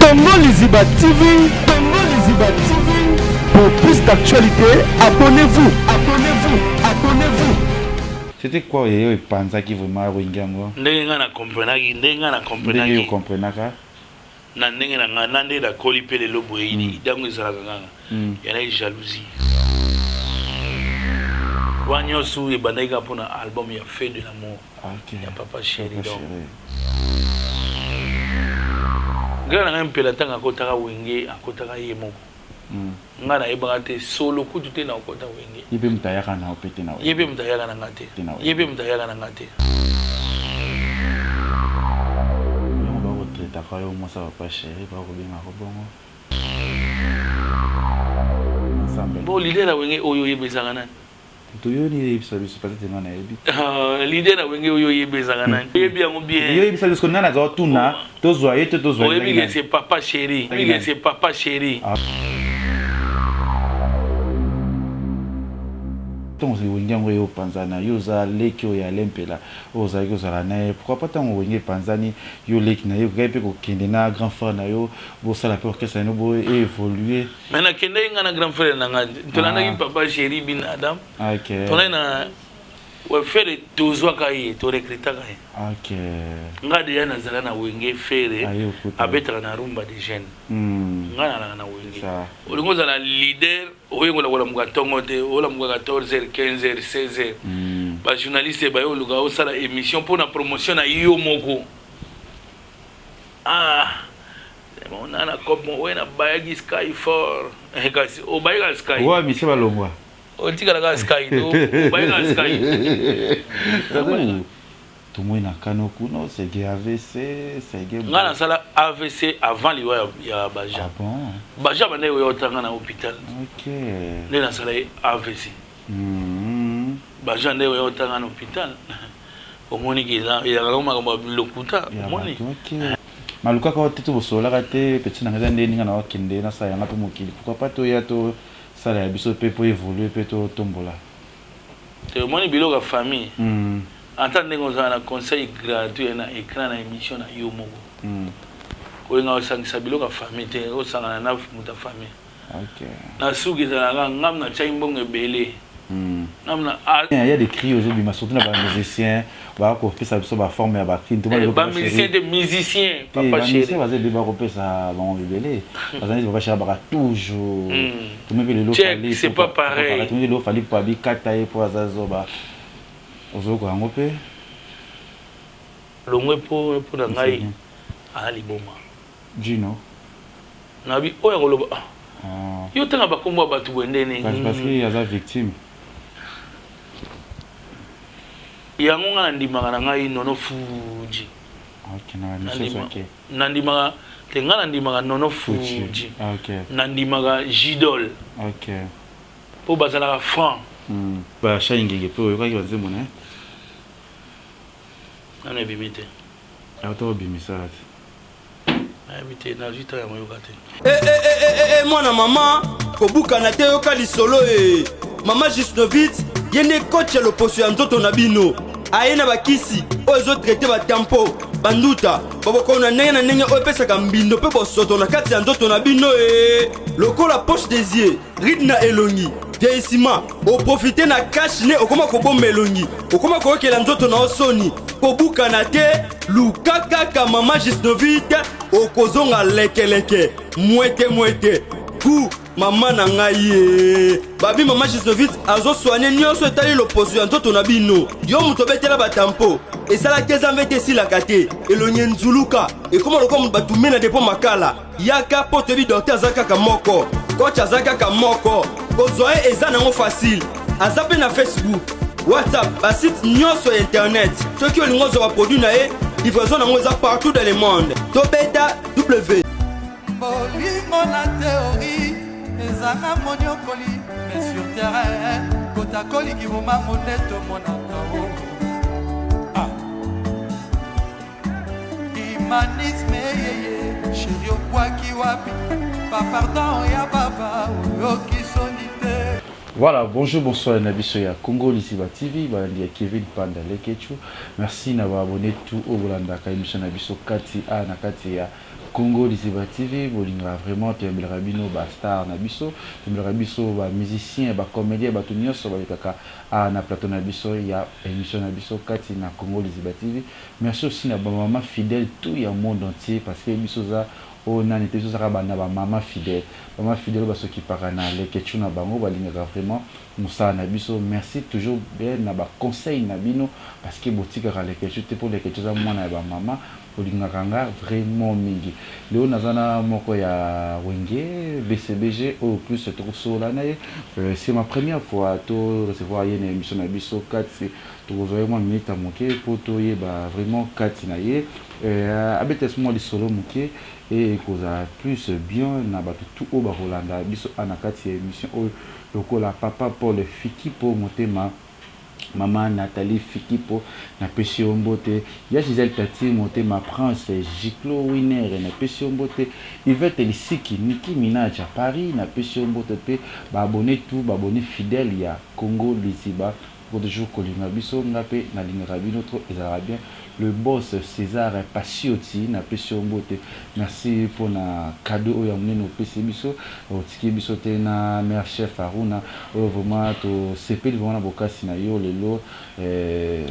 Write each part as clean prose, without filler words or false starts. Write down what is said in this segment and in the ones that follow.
Congo Liziba TV, Congo Liziba TV. Pour plus d'actualité, abonnez-vous, abonnez-vous, abonnez-vous. C'était quoi et pensa qui vraiment wingango? Ndenge na comprenaki, ndenge na comprenaki. Ndenge comprenaka. Na ndenge na ngana ndenge na koli pele lobo yini, dango ezala nganga. Yana jalousie. Wanyo su e bandaika pona album ya Fait de l'amour. OK. Ya Papa Chéri donc. Ngana ngam pela tanga kotaka wenge akotaka yemoko. Ngana ebanga te solo kutu te na okota wenge. Yebe mutayaka na opete na. Yebe mutayaka na ngate. Yebe mutayaka na ngate. Ba ko treta ka yo mosa Papa Chéri ba ko benga ko bongo. Ensemble. Bo l'idée la wenge oyo yebezanga nani? Toyo ni ibiso peut-être ngana ebi. L'idée na wenge oyo yebezanga nani? Yebi yango bien. Yo ibiso parce que nana za tuna tozwa yeto tozwa. Oyebi que c'est Papa Chéri. Oyebi que c'est Papa Chéri. Donc c'est wingango yo panzana yo za leki yo ya lempela oza yo za na pourquoi pas tant winge panzani yo leki na yo gape ko kende na grand frère na yo bo sala pe orchestre no bo évoluer mais na kende nga na grand frère na nga tolanda ki Papa Chéri bin Adam. OK tolana wa faire tozwa kai to recruter kai. OK nga de yana zala na wenge faire abetaka na rumba de jeunes nga na wenge olingo zala leader oyengo la wala mugatongo te wala muga 14h 15h 16h ba journaliste ba yo luga osala émission pour na promotion na yo moko on a comme on a bayagi Sky for kasi o bayagi Sky wa mi se balongwa o tika la Sky do bayagi Sky tout moi na kanoku no c'est AVC c'est ngana sala AVC avant liwa ya Baja. Ah bon Baja bana yo tanga na hôpital. OK Ne na sala AVC Baja nde yo tanga na hôpital omoni kiza ya ngoma ngoma lokuta omoni OK maluka ka tetu bosola ka te petit na ngeza ndeni ngana wakende na sa yanga pe mokili pourquoi pas to ya to sala ya biso pe po évoluer pe to tombola te omoni biloka famille entendre un conseil gratuit na écran na émission na yo moko oyenga osangisa biloka famille te osangana na muta famille. OK na suki za ngam na chai mbongo ebele namna il y a des cris aujourd'hui mais surtout na ba musiciens ba ko pesa biso ba forme ya ba cri tout ba musicien de musicien Papa Chéri ba ze ba ko pesa ba ebele bazani Papa Chéri ba toujours tout même le fali c'est pas pareil tout le fali pour abi kata et pour azazo ba ozoko yango pe longwe po na ngai ali boma Gino nabi oya koloba yo tanga bakombo batu bwendene parce que il y a des victimes yango ngana ndimaka na ngai nono fuji. OK na mission OK nandimaka te ngana ndimaka nono fuji. OK nandimaka Jidol. OK po bazala franc ba shayingenge pe oyo ka kibanze mona ana bimite auto bimisat bimite na jita ya moyo kate mwana mama kobuka na te yoka lisolo mama Jusnovitz yene coach ya loposo ya nzoto na bino ayena bakisi oyo zo traiter ba tempo banduta baboko na ndenge oyo pesaka mbindo pe bosoto na kati ya nzoto na bino lokola poche des yeux ride na elongi vieillissement oprofite na cash ne okoma kobomba elongi okoma koyokela nzoto na osoni kobuka na te luka kaka mama Jusnovitz okozonga lekeleke mwete ku mama na ngai babi mama Jusnovitz azosoigne nyonso etali loposo ya nzoto na bino yo moto betela batampo esalaki ezambe te esilaka te elongi nzuluka ekoma lokola moto batume na depo makala yaka po toyebi docteur aza kaka moko coach aza kaka moko kozwa ye eza nango facile aza mpe na Facebook WhatsApp basite nyonso ya internet soki olingi ozwa baproduit na ye livraison nango eza partout dans le monde tobeta w bolingo na théorie ezanga monyokoli mais sur terrain kotakoli kiboma moneto monaka humanisme yeye chéri okwaki wapi papardon ya baba oyoki soni te. Voilà, bonjour, bonsoir, Nabiso ya Congo Liziba TV, Balandi ya Kevin Panda Lekechu. Merci d'avoir abonné tout au Bolanda ka émission Nabiso Kati A na Kati ya Congo Liziba TV bolinga vraiment tembelera bino ba star na biso tembelera biso ba musicien ba comédien ba tunyoso ba kaka na plateau na biso ya émission na biso kati na Congo Liziba TV. Merci aussi na ba maman fidèle tout ya monde entier parce que biso za o nani te biso za ba na ba maman fidèle ba ceux qui parlent na les questions na bango balinga vraiment musa na biso. Merci toujours bien na ba conseil na bino parce que botika les questions pour les questions za mwana ba maman olingakanga vraiment mingi leo nazana moko ya wenge BCBG au plus tokosola na ye c'est ma première fois to recevoir une émission na biso kati tokozoya mwa minute moke po toyeba vraiment kati na ye abetesmo lisolo moke et koza plus bien na bato tout o bakolanda biso ana kati ya émission oyo lokola papa Paul Fiki po motema Maman Nathalie Fikipo na Pesio Mbote, ya Gisèle Tati Mote ma prince Giclo Winner na Pesio Mbote, Yvette Lisiki Nicki Minaj à Paris na Pesio Mbote pe ba abonné tout ba abonné fidèle ya Congo Liziba pour toujours kolinga biso ngape na lingara binotro ezala bien le boss César Passioti na Pesio Mbote. Merci pour na cadeau ya mneno pesi biso otiki biso te na mère chef Aruna vraiment to sepeli vraiment bokasi na yo lelo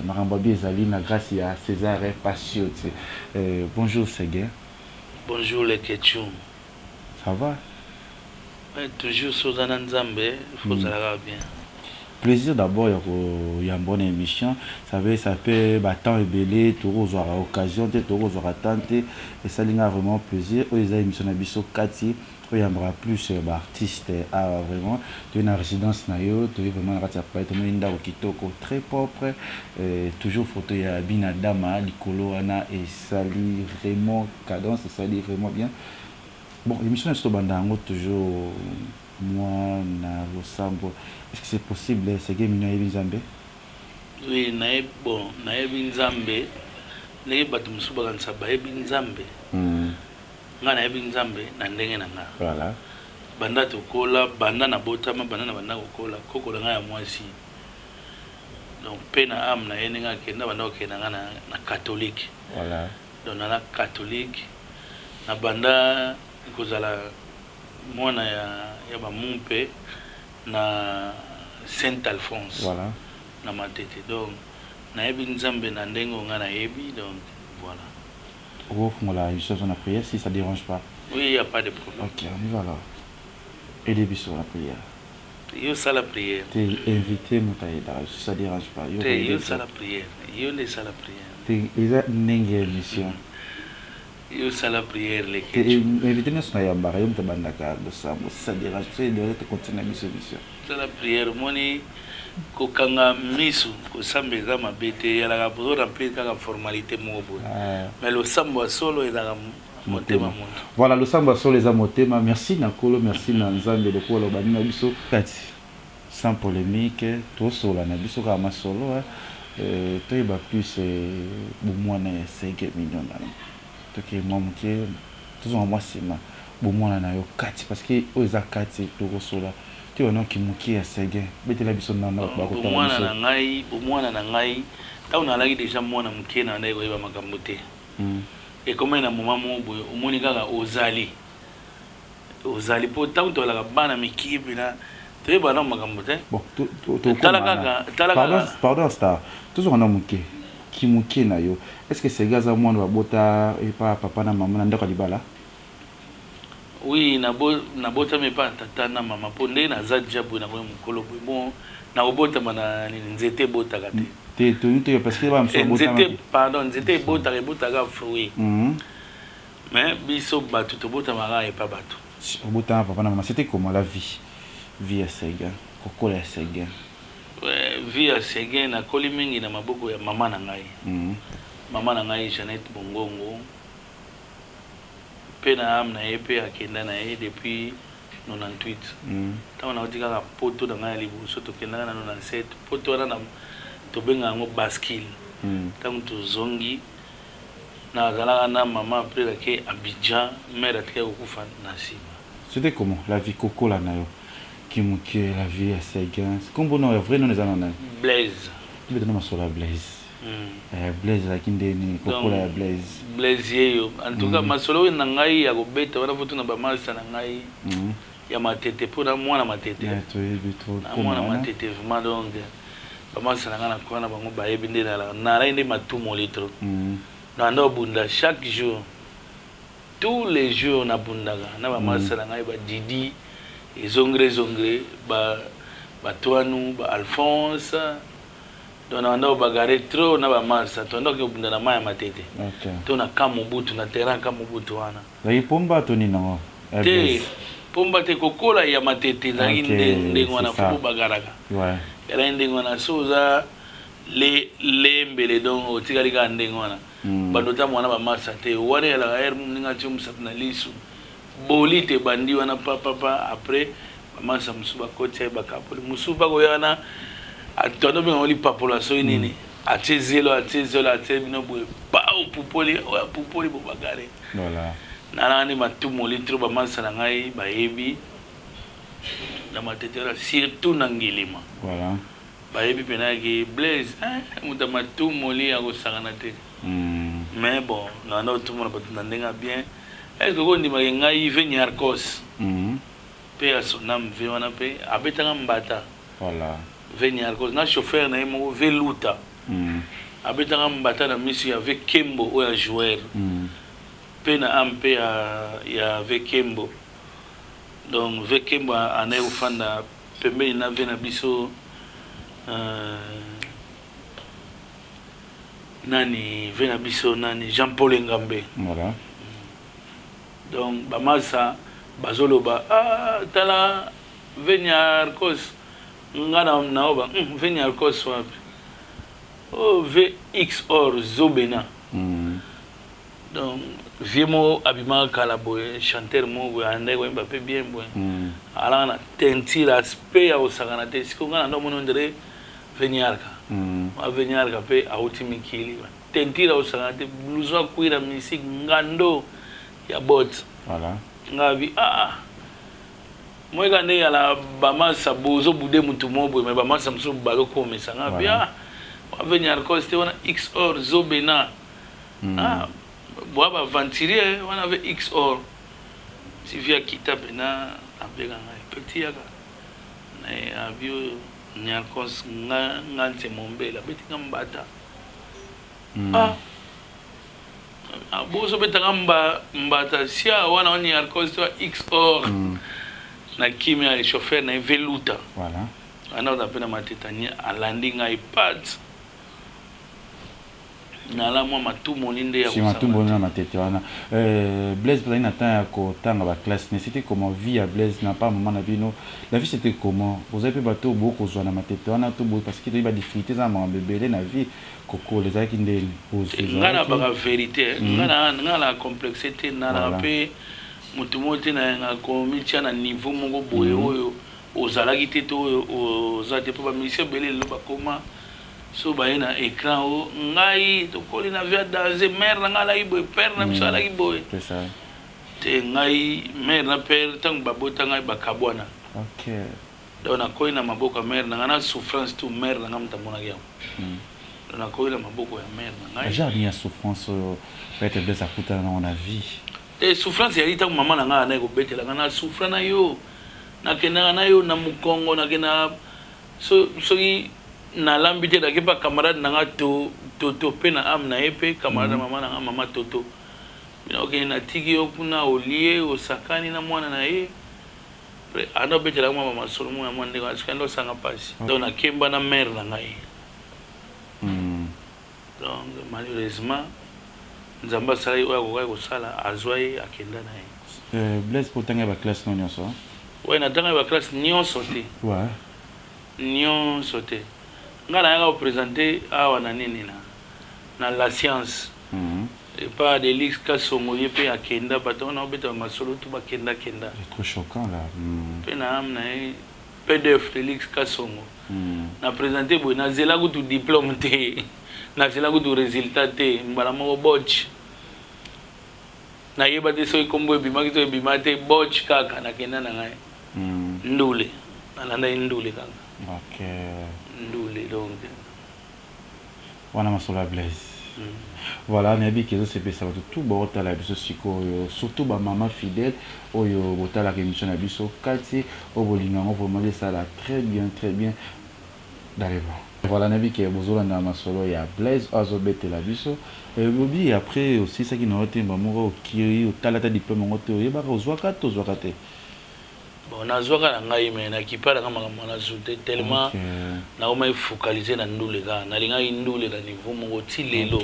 makambo ezali na grâce ya César Passioti. Bonjour Seguin. Bonjour les questions. Ça va? Ouais, toujours Sozana Nzambe, faut ça bien. Plaisir d'abord, il y a une bonne émission. Ça peut battre et belé, tout aura occasion, tout aura tenté. Et ça, il y a vraiment plaisir. Il y a une émission de Bisso Kati. Il y a plus d'artistes vraiment. Tu as une résidence, tu as vraiment un très propre. Toujours photo, il y a Binadama, Nicolo, Anna et Sali, vraiment cadence, ça dit vraiment bien. Bon, l'émission est toujours. Moi, na Losambo. Est-ce que c'est possible, c'est que Mina Nzambe? Oui, bon, Naebi Nzambe. Les batum subagan sabaebi Nzambe. Nga Naebi Nzambe, Nandenge Nanga. Voilà. Banda tokola, banda na botama, banda na banda kokola, kokola nga ya mwasi. Donc, pena am na yenga kenda banda okenda nga na catholique. Voilà. Donc, na catholique. Na banda, kozala. Mwana ya ba mumpe na Saint Alphonse. Voilà. Na matete donc na yebi Nzambe na ndengo nga na yebi donc voilà. Ouf mola une chose on a prière si ça dérange pas. Oui, il y a pas de problème. OK, on y va alors. Et début sur la prière. Yo ça la prière. T'es invité Moutaïda si ça dérange pas. Yo ça la prière. Yo les ça la prière. T'es déjà nenge mission. Yo ça la prière les questions. Invité nous sur Yambara, yom tabandaka de ça, ça dérange, c'est de continuer mission. Ça la prière moni kokanga misu ko sambeza mabete ya la pour remplir la formalité mobo. Mais le samba solo est dans motema. Voilà, le samba solo les motema. Merci Nakolo, merci Nanzambe de quoi le banina biso. Sans polémique, tout solo na biso kama solo toi ba plus bomwana 5 millions na. Que moi toujours moi c'est ma bon moi na yo kati parce que oza kati to sola tu ono ki muki ya sege bete la biso na ba ko ta mwana na ngai ta una lagi déjà mwana muke na ndai ko yeba makambo te et comme na mama mo boy omoni kaka ozali po ta to la bana mikibi na te ba na makambo te bon to pardon star toujours on a muke ki muke na yo. Est-ce que c'est gaza mwana babota et pas papa na maman ndako libala? Oui, na bota me pas tata na maman ponde na zadja bo na bo mukolo bon na obota mana nzete bota kate. Te parce que ba mso bota. Nzete bota ga fruit. Mais biso batu to bota mara et pas batu. Bota papa na maman, c'était comment la vie? Vie à Sega, kokola ya Sega. Ouais, vie à Sega na koli mingi na maboko ya mama na ngai. Maman na ngai Jeannette Bongongo pena am na epe akenda na e depuis 98 tant on a dit ka poto na ngai libuso to kenda na 97 poto na to benga ngo baskil tant to zongi na zala na maman après la ke Abidjan mère ataka kufa na sima. C'était comment la vie kokola na yo qui muke la vie à Seguin comme bon vrai non les anana Blaise tu veux donner ma sola Blaise Blaise akindeni kokola ya Blaise. Blaise yeyo. En tout cas masolo na ngai ya kobeta wana foto na ba master na ngai. Ya matete pona mwana matete. Mwana matete vraiment donc ba master na ngana kona bango ba yebi nde na inde matumo litro. Na ndo bunda chaque jour. Tous les jours na bundaga na ba master na ngai ba Didi ezongre ba Toanu ba Alphonse. Donc on a bagarré trop na ba masa to ndo ke bunda na maya matete to na kamubutu na terrain kamubutu wana la pomba to ni nango te pomba te kokola ya matete na inde ngwana fu bagaraka era inde ngwana soza le mbele donc otikali ka inde ngwana bandota mwana ba masa te wana la air ninga chum sapna lisu bolite bandi wana papa après ba masa musuba kote ba kapoli musuba ko yana atono bien oli population nini atezelo atebino boy pa pupoli bo bagare voilà nana ni matumo litro ba mansa na ngai ba yebi na matetera surtout na ngilima voilà ba yebi penaki Blaise muta matumo li ya kosangana te mais bon nana tout monde peut ndenga bien est-ce que on dit ma ngai venir cause pe asonam ve wana pe abetanga mbata voilà venir cause na chauffeur na mo veluta abetanga mbata na misi avec Kembo ou un joueur pena ampe ya avec Kembo donc avec Kembo anaye ufanda pembeni na vena biso nani vena biso nani Jean-Paul Ngambe voilà donc bamasa bazoloba tala venir cause ngana naoba venir cause wapi VX or Zobena donc viemo abima kalaboy chanteur mo bo ande ko Mbappé bien bon ala na tentira aspect ya osagana te siko ngana ndo mono ndere venir ka venir ka pe auti mikili tentira osagana te blouson kuira musique ngando ya bot voilà ngabi moi quand il y a la bamasa bozo bude mutu mobo mais bamasa mso balo ko mesanga bia va venir coste on X or Zobena boaba venturier on avait X or si via kita bena abega ngai petit yaka na abio nyar cos ngante mombela betinga mbata bozo betanga mbata sia wana on nyar cos X or na kimia le chauffeur na veluta voilà ana on appelle matetania alandi ngai pat na la moi matumo linde ya si matumo na matete wana Blaise Blaine atteint ko tanga ba classe mais c'était comment vie à Blaise n'a pas moment na bino la vie c'était comment vous avez bateau beaucoup zo na matete wana tout parce qu'il y a des difficultés za ma bébé na vie koko les aki ndeni ngana ba vérité ngana complexité na pe mutu mote na komitia na niveau moko boye oyo ozalaki te to ozate po ba mission belé lo bakoma so ba na écran o ngai to koli na via dans mer na ngala ibo père na msala ibo c'est ça te ngai mer na père tang babota ngai bakabwana OK donc na koi na maboka mer na ngana souffrance tout mer na ngamta mona yao na koi na maboko ya mer na ngai déjà bien souffrance peut-être Blaise akuta na na vie et souffrance ya ita mama na ngana na ko betela ngana souffrance na yo na kena na yo na mukongo na kena so na lambite da kepa camarade na to pe na am na epe camarade mama na mama toto bino ke na tigi yo kuna olie osakani na mwana na ye pre ano betela mama masolo mo ya mwande ka skando sanga pasi donc na kemba na mère na ngai donc malheureusement nzamba sala yo ko ko sala azwai akenda na ye Blaise potanga ba classe no nyonso ouais na tanga ba classe nyonso te ouais nyonso te ngana yanga présenter awa na nini na la science et pas de lix kasongo yepe akenda bato na obeta masolo tu bakenda kenda c'est trop choquant là pe na am na PDF de lix kasongo na présenter bo na zela ku tu diplôme te na zela ku tu résultat te mbala mo botch na yeba te so ikombo bimaki to bimate botch kaka na kenda na ngai ndule na ndule kaka OK ndule donc wana masolo ya Blaise. Voilà, nabi kezo sepesa bato tout botala biso sikoyo, surtout ba maman fidèle oyo botala ka émission na biso kati o bolinga ngo vraiment ça là très bien dans les vents. Voilà, nabi ke bozola na masolo ya Blaise azobete la biso et bobi après aussi ça qui n'a été mamoko kiri o talata diplôme ngoto yeba ko zwaka to zwakate. Bon, nazwaka na ngai mais na kipala kama na zute tellement na oma focaliser na ndule ka na linga ndule na niveau moko ti lelo.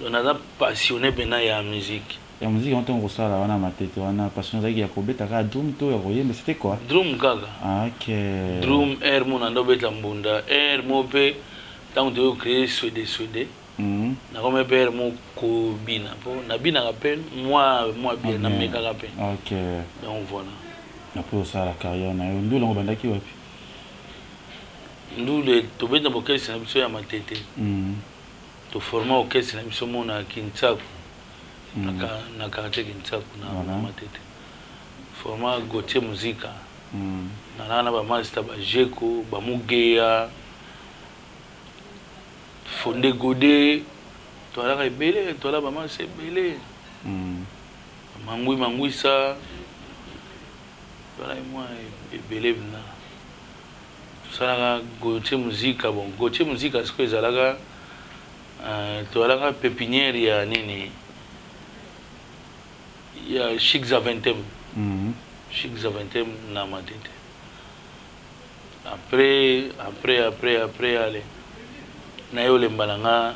Donc naza passionné bena ya musique. Ya musique on ton sala wana matete wana passionné ya kobeta ka drum to ya koyemba c'était quoi? Drum kaka. OK. Drum air mo na ndo beta mbunda air mo pe tant de créer swede. Na comme père mo ko bina po na bina rappel moi bien na meka rappel. OK. Donc voilà. Après ça la carrière na ndule ngo bandaki wapi? Ndule to beta bokesi na biso ya matete. To former orchestre na biso mona Kinshasa. Na karate Kinshasa na matete. Former Gauthier Musica. Na ba master ba Jeko, ba Mugeya. Fondé Godé. To ala ka belé, to ala ba master belé. Mangui ça. Voilà moi belé na. To sala Gauthier Musica bon, Gauthier Musica est-ce que ezalaka toalaka pépinière ya nini ya Chic Zaventem Chic Zaventem na matete après allez na yo lembalanga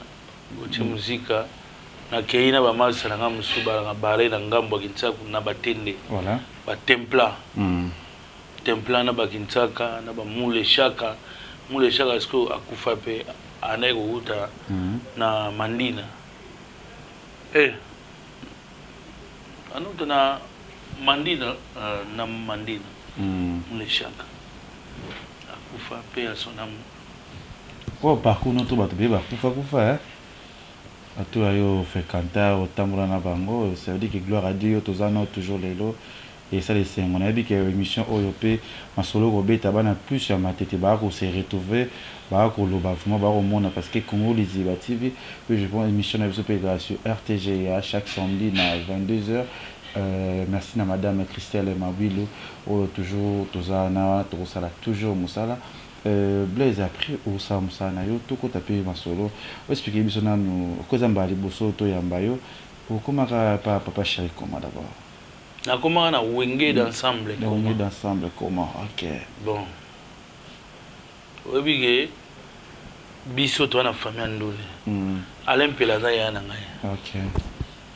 Gauthier Musica na keina ba masalanga musuba na bare na ngambo Kinshasa na batende voilà ba templa na ba Kinshasa na ba mule shaka est-ce que akufa pe aneko uta na Mandina anuta na Mandina mule shaka akufa pe asonamu parcours no to bato be kufa atu ayo fréquenta otambola na bango ça veut dire que gloire à Dieu tozana toujours lelo et ça les cinq on a dit que émission OYP masolo robeta bana plus ya matete ba ko se retrouver ba ko loba vraiment ba romona parce que Congo Liziba TV je pense émission na biso pe sur RTGA chaque samedi na 22h. Merci à madame Christelle Mabilo toujours tozana tosala toujours musala Blaise après au samsana yo to ko taper masolo expliquer biso nanu ko zamba liboso to yamba yo comment papa chéri comment d'abord. Na comment na wenge d'ensemble comment d'ensemble comment OK bon obige biso to na famille ndule Alain Pela za ya na ngai OK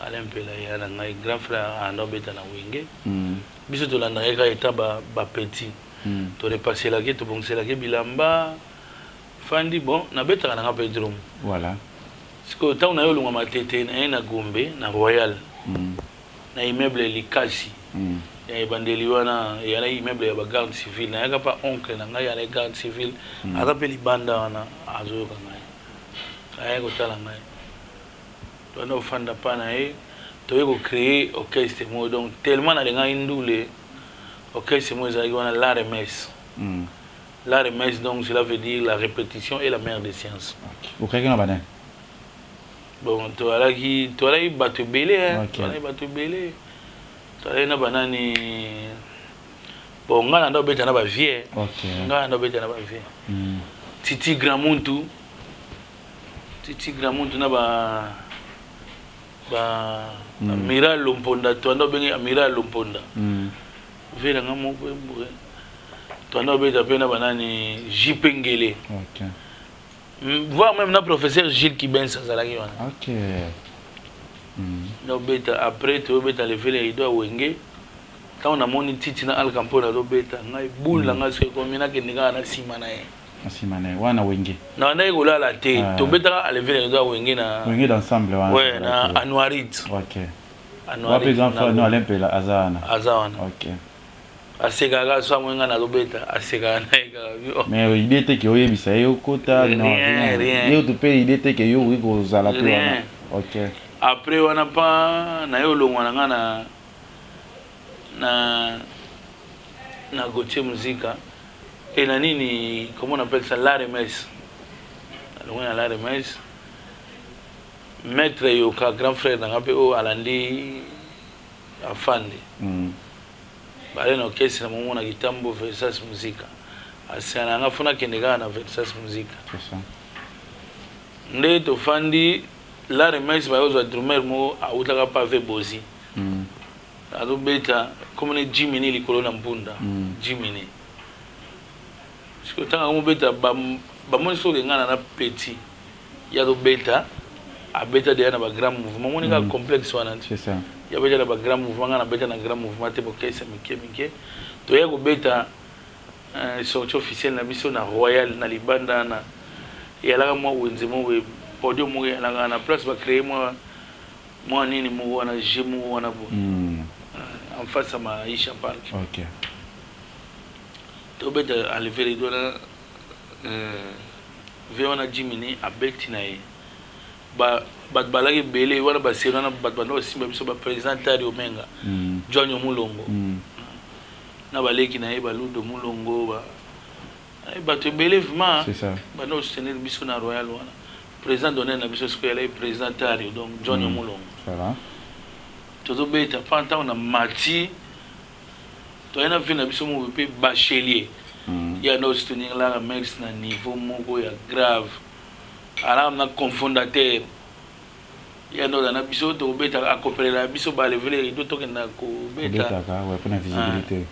Alain Pela ya na ngai grand frère ando beta na wenge biso to landa ka eta ba petit to repasser la ke to boncer la ke bilamba fandi bon na beta na nga drum voilà parce que tant na yo lunga matete na Gombe na Royal na immeuble Likasi ya bandeli wana ya na immeuble ya garde civile na yaka pa oncle na ngai ya na garde civile akapeli banda wana azoyoka ngai aya kotala ngai to na ofanda pa na ye to yeko créer orchestre mo donc tellement na lenga indule orchestre mo ezali wana la remesse donc cela veut dire la répétition est la mère des sciences. Au créer na bana bon to alaki bato belé bato belé to alaki na banani bon ngana ndo beta na ba vie ngana ndo beta na ba vie Titi Gramuntu na ba Amiral Lomponda to ndo bengi Amiral Lomponda vela ngamo mbwe to ndo beta pe na banani Jipengele voir même na professeur Gilles Kibensa zalaki wana OK no beta après to beta le vele ido wenge quand on a moni Titi na Al Campo na do beta ngai boule na ngai se komina ke ninga na simana ye asimane wana wenge na na ikola la te to beta le vele ido wenge na wenge d'ensemble wana ouais na Anuarit OK Anuarit grand frère no Alain Pela azana OK aseka so mwenga na lobeta aseka na eka mais idée te ke oyebisa yo kota non rien yo to pe idée te ke yo ko zala to wana OK après wana pa na yo longwa na na Gauthier Musica et na nini comment on appelle ça la remesse longwa la remesse maître yoka grand frère na ngape o alandi afande bale na orchestre na momo na kitambo Versas Musica asiana nga funa kendeka na Versas Musica nde to fandi la remix ba yozo drummer mo autaka pave bozi ado beta comme ne Jimini likolo na mpunda Jimini siko tanga mo beta ba moni so ngana na petit ya do beta a beta de na ba grand mouvement moni ka complexe wana c'est ça ya beta na ba grand mouvement ngana beta na grand mouvement te bokesa mike to ya go beta sortie officielle na biso na Royal na Libanda na ya la mo wenze mo we podium mo ya la na place ba créer mo nini mo wana jemu wana bo en face à Maisha Park. OK. To beta enlever les doigts veona Jimini a beti na ye ba balaki belé wana ba serana ba bando simba biso ba présentateur omenga Johnny Mulongo na baleki na ye ba ludo Mulongo ba te belé vraiment c'est ça ba no soutenir biso na Royal wana président donné na biso ce est présentateur donc Johnny Mulongo ça va to beta panta na mati to ena vina biso mo pe bachelier ya no soutenir la mix na niveau moko ya grave ala na confondateur ya no na biso to beta a coopérer la biso ba lever do to na ko beta ka ouais pour la visibilité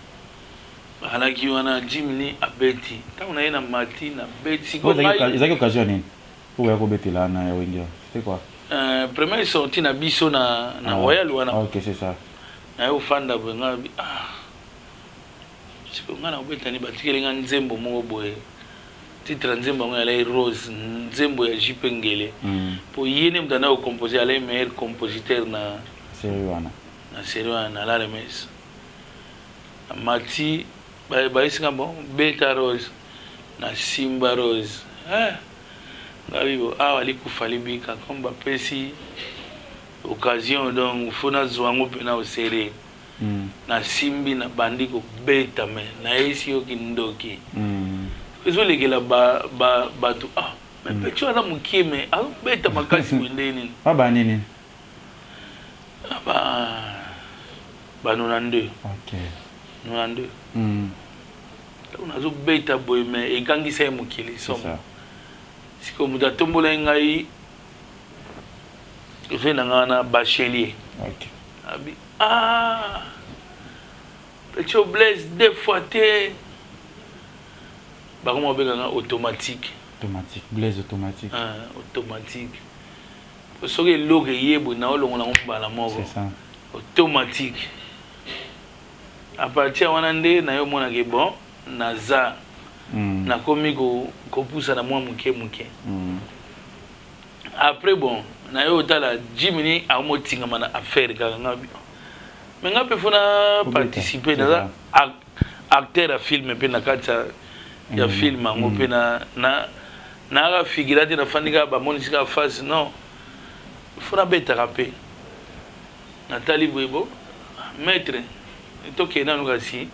ala ki wana Jimini abeti ta una ina mati na beti ko ezaki occasion nini pour ya ko betela na ya wengi c'est quoi première sortie na biso na Royal wana OK c'est ça na yo fanda benga siko ngana ubeta ni batikele nga nzembo moko boye titre nzembo ngo ya Rose nzembo ya Jipengele po yene mtana ko composer ale meilleur compositeur na série wana na la remesse mati ba isinga bon Beta Rose na Simba Rose ngabibo awali kufali bika komba pesi occasion donc fona zwango pena o série na simbi na bandiko beta me na esi yo kindoki kezo legela ba tu me pecho ala mukime alo beta makasi wendeni ba nini ba 92 OK 92 unazo beta boy me ekangisa mukili so siko muda tombola ngai vena ngana bachelier OK abi Pecho Blaise deux fois te ba comment bega automatique Blaise automatique automatique soki loge yebo na olongo na mbala moko c'est ça automatique à partir wana nde na yo mona ke bon naza na komi ko poussa na moi muke après bon na yo tala Jimini a motinga mana affaire ka ngabi mais ngapi fona participer dans acteur à film pe na kata ya film ngo pe na ga figurate na fandika ba monisika face non fona beta rapé Nathalie Bwebo maître toke na ngasi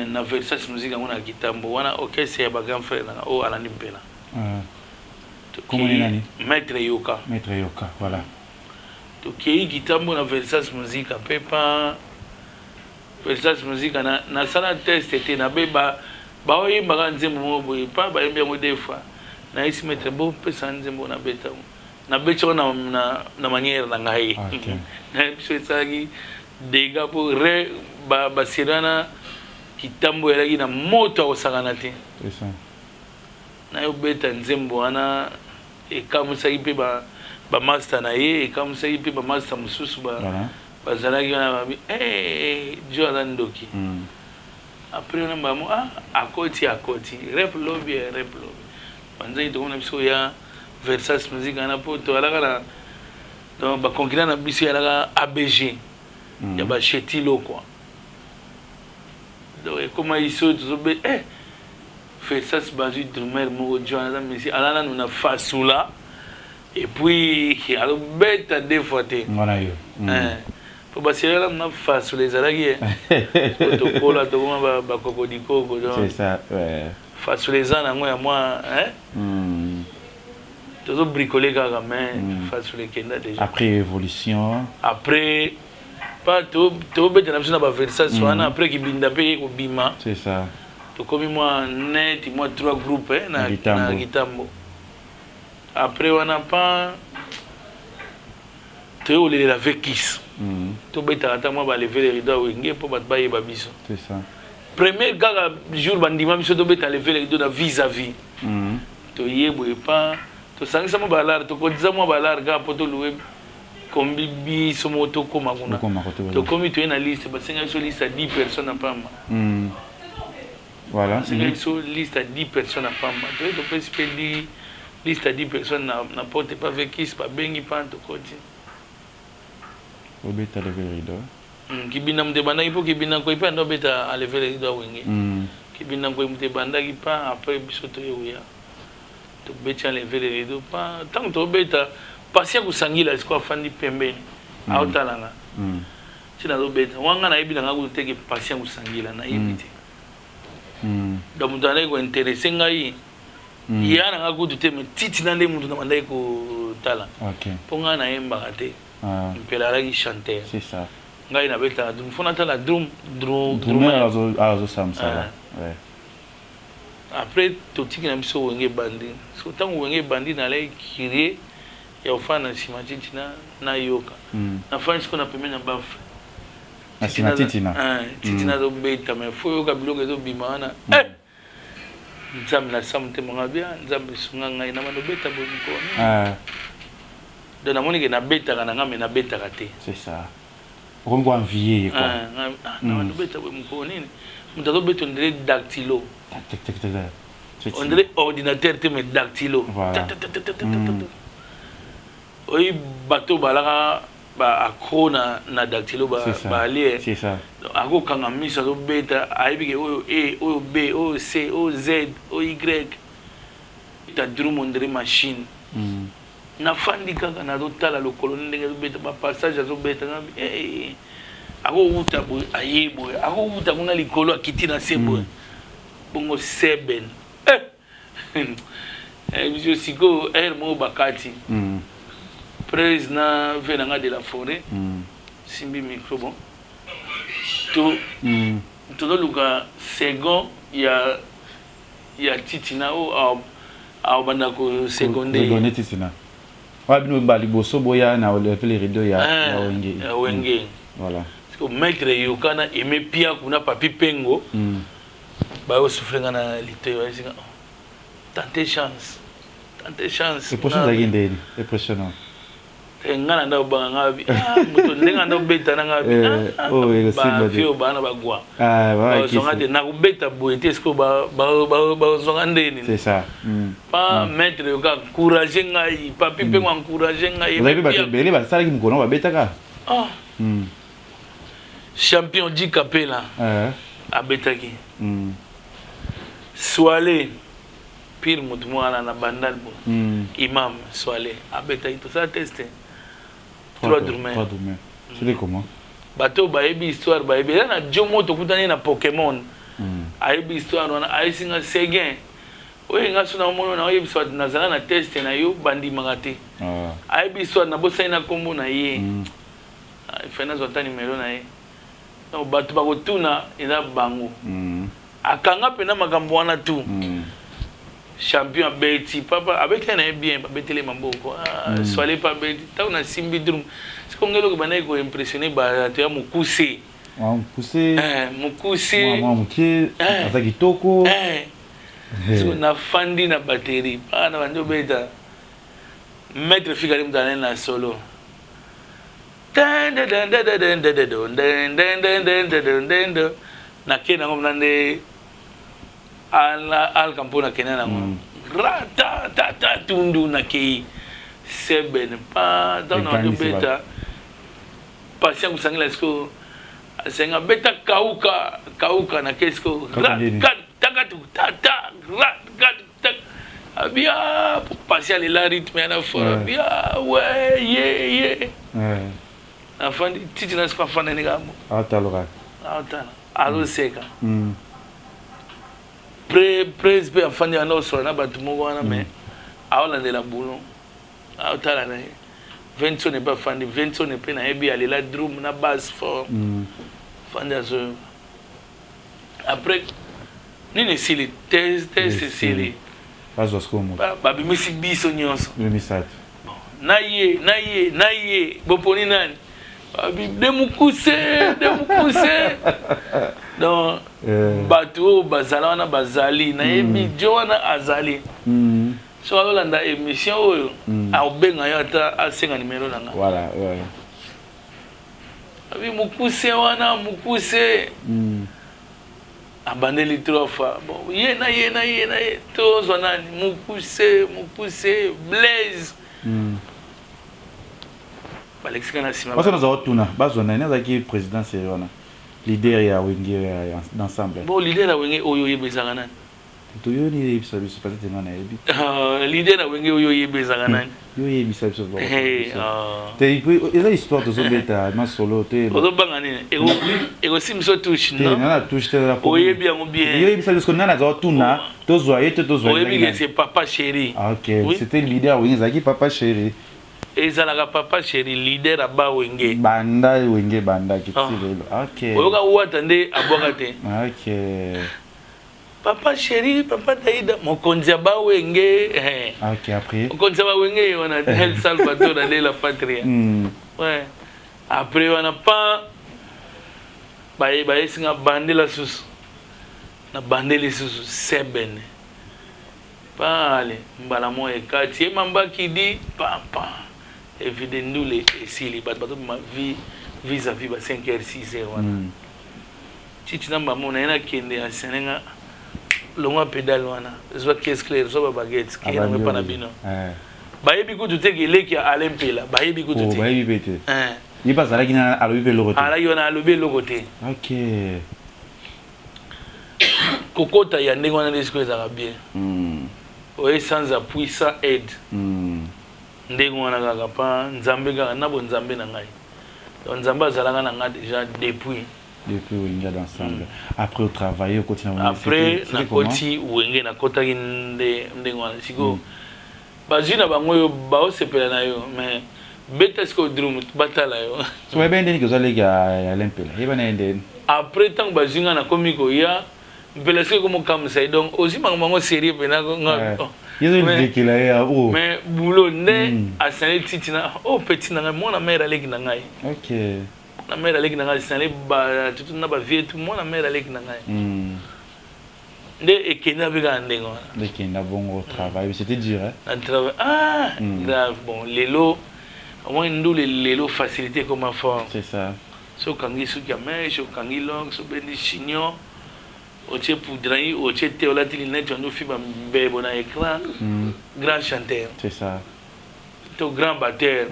na Versas Musica ngona kitambo wana orchestre ya ba grand frère na o alandi mpela comment est nani maître yoka voilà toke kitambo na Versas Musica pepa Versas Musica na sala test était na beba ba oyimba ka nzembo mo boye pa ba yemba ngo defa na isi maître bo pesa nzembo na beta na becho na manière na ngai na biso tsaki dega po re ba sirana kitambo elaki na moto osakana te c'est ça na yo beta nzembo wana ekamusaki pe ba master na ye ekamusaki pe ba master mususu bazalaki wana babi jo aza ndoki après on ba mo akoti rep lobby banzaki tokona biso ya Versas Musica na po to alaka na donc ba concurrent na biso alaka ABG ya ba chetilo quoi donc comment ils sont tous Versas bazu drummer mo Jonathan Messi alana nous na fasula et puis alors bête deux fois te voilà yo pour passer là na fasula les alaki to kola to ba kokodiko c'est ça ouais fasula les ana ngoya moi Toujours bricoler kaka mais face les kenda déjà. Après évolution. Après pas tout bête na biso na ba Versace wana après ki binda pe ko bima. C'est ça. To comme moi net moi 3 groupes na Gitambo. Après wana pas tu o les avec Kiss. To bête ata moi ba lever les rideaux wenge pour bat ba yeba biso. C'est ça. Premier gars jour bandima biso to bête lever les rideaux na vis-à-vis. To yebo pas to sangisa mo balar to kodisa mo balar ga poto loué kombi bi so moto koma kuna to komi to na liste ba senga so liste à 10 personnes à Pamba voilà senga so liste à 10 personnes à Pamba to peut speli liste à 10 personnes na porte pas avec qui pas bengi pas to koti obeta lever rido kibina mte banda ipo kibina ko ipa ndo beta a lever rido wenge kibina ko mte banda ki pa après biso to ya to beta lever rido pa tant to beta pasia kusangila siko afandi pembeni autalanga tina do beta wanga na ibi nga kuteke pasia kusangila na ibite do mutane ko interesse ngai yana nga kutute titi na le muntu na mandai ko tala okay ponga na yemba kate mpela la ki chanter c'est ça ngai na beta drum fona tala drum azo samsala ouais après to tiki na biso wenge bandi so tango wenge bandi na lai kirie ya ufana simatiti na yoka na fans ko na pemena baf na simatiti na titina do beta me fo yoka biloko do bimana nzambe na samte monga bia nzambe sunga ngai na mano beta bo mko de na moni ke na beta kana ngame na beta kate c'est ça comme quoi envier quoi na mano beta bo mko nini mutado beta ndire dactylo tac on dirait ordinateur te mais dactylo oui bateau balaka ba accro na dactylo ba ali c'est ça ako kanga misa do beta aibike oyo e oyo b oyo c oyo z oyo y ta drum ondre machine na fandi kaka na do tala lokolo ndenge do beta ba passage zo beta ngabi ako uta bo ayebo ako uta kuna likolo akiti na sebo bongo seben monsieur Siko mo bakati président venanga de la forêt simbi micro bon to do luka second ya titina o a banda ko secondaire titina wa bino mbali boso boya na le rideau ya wenge voilà parce que maître yokana aimé pia kuna papi pengo ba o souffrir na lito ya singa tante chance et pour ça gende et pressionnant ngana ndo banga ngabi muto ndenga ndo beta na ngabi ba fio bana bagwa voilà so ngade na kubeta boete esko ba zonga ndeni c'est ça pas mettre yoka encourager ngai papi pe encourager ngai vous avez ba bele ba sala ki mkono ba beta ka champion di Capella abetaki Soale pire mutu mwana na bandal bo imam Soale abetaki to ça tester 3 dormeurs c'est comment bato ba ebi histoire ba ebi na jomo to kutani na Pokémon aibi histoire wana aisinga segen oye nga suna mono na oyebi soit nazala na test na yo bandi mangate aibi histoire na bosa ina kombo na ye fena zota numero na ye no bato ba kotuna ina bango akanga pena makambo wana tu champion abeti papa abeti na bien babetele mamboko Soale pas beti ta na simbi drum siko ngelo ko bana ko impressionner ba to ya mukuse mukuse mwa mke azaki toko siko na fandi na batterie pana bando beta maître figari mtana na solo na kena ngomnande al campo na kena na rata ta tundu na kei seben pa dans na beta patient kusangila sko senga beta kauka na kesko takatu tata rat abia patient le rythme na fora bia ouais ye afandi titi na ska fanda ni gambo ataloka alo seka presbe afandi ana osora na batu moko wana me aolandela boulon Ah, tala na. Vincent n'est pas fan de Vincent n'est pas na ebi aller la drum na basse fort. Fan de ça. Après nini sili test sili. Pas comme ba bimisi biso nyonso. Bimisat. Na ye boponi nani. Abi demukuse. Donc bato bazala na bazali na ebi joana azali. So alolanda émission oyo aobenga yo ata asenga numéro nanga. Voilà, ouais. Abi mukuse wana mukuse. Abandeli 3 fois. Bon, ye na to zonani mukuse Blaise. Balexika na sima. Parce que nous avons tuna, bazona ina zaki président seriona. Leader ya wenge d'ensemble. Bon, leader ya wenge oyo yebezanga nani? Toyo ni bisa bisa peut-être ngana yebi. Leader ya wenge oyo yebezanga nani? Yo yebi bisa bisa. Te eza histoire de sobeta ma solo te. Ozo banga nini? Ego simso touche, non? Nana touche te la. Oyebi yango bien. Yo yebi bisa nana za tuna, tozwa yete tozwa. Oyebi que c'est papa chéri. OK, c'était le leader wenge zaki papa chéri. Ezalaka papa chéri leader aba wenge. Banda wenge banda kitilelo. OK. Oyoka watande abwaka te. OK. Papa chéri, papa Daïda, mon kondiaba wenge. OK, après. Mon kondiaba wenge, on a El Salvador d'aller la patrie. Ouais. Après, on n'a pas. Bah, c'est un bandé la sous. Na bandé les sous, c'est ben. Pas aller. Mbalamo et quartier, mamba qui dit, papa. Évidemment, les s'il y a ma vie vis-à-vis de 5h, 6h. Si tu n'as pas mon aîna qui est en Sénégal. Longa pédale wana zo caisse claire zo ba baguette qui na pas na bino ba yebi ko tuté ke leki Alain Pela ba yebi ko tuté ba yebi bete ni pas ala kina alobi be lokote ala yona alobi lokote. OK kokota ya ndenge wana disco za bien oye sans appui sans aide ndenge wana kaka pa nzambe kaka na bo nzambe na ngai donc nzambe azalanga na nga déjà depuis Wenge d'ensemble. Après, au travail, au quotidien. Après, na koti Wenge na kota ndenge wana siko. Bazina bango ba osepela na yo mais beta sko drum batala yo. So ba ndeni ko zale ya lempela. Yeba na ndeni. Après tant bazinga na komiko ya mpela siko mo kam sai donc aussi mango sérieux pena nga. Yezo ndekela ya o. Mais boulot ne asane titina oh petit na mona mère aleki na ngai. OK. La mère avec na ngai ba tout na ba vie tout mon mère avec na ngai nde ekena bega ndengo de kena bongo travail c'était dur hein travail grave bon lelo au moins nous lelo facilité comme un fort c'est ça so kangi su kamé so kangi long so bendi chignon o che poudrai o che te ola tili net on fi ba bebo na écran grand chanteur c'est ça to grand batteur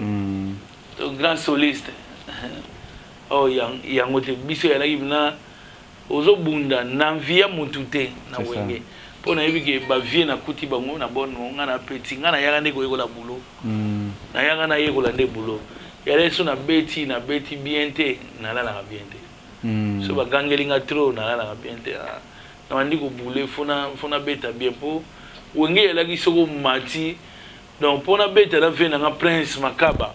to grand soliste. Oh yango te biso ya laki bina ozo bunda na via mutute na wenge pona yebi ke ba vie na kuti bango na bonno nga na petit nga na yanga ndeko yeko la boulot na yanga na yeko la nde boulot ya leso na beti bien te na la na bien te so ba gangeli nga trop na la na bien te na wandi ko boulé fona beta bien po wenge ya laki soko mati donc pona beta la vie na nga prince makaba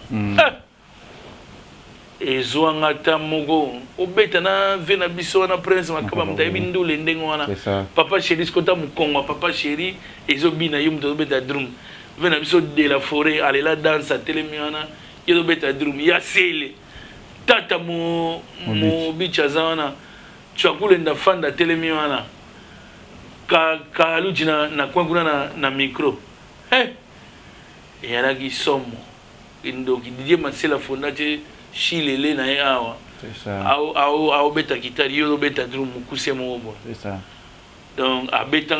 ezwanga tamogo obeta na vena biso na prince makaba mtayebi ndule ndengo wana papa chéri skota mukongo papa chéri ezobina yo mto beta drum vena biso de la forêt aller la danse à telemiana yo beta drum ya sele tata mo bicha zana chakule nda fanda telemiana ka lujina na kwanguna na micro yara ki somo indoki Didier Masela fondaje Chilele na awa. C'est ça. Ao beta guitare yo beta drum mukuse mo bo. C'est ça. Donc a beta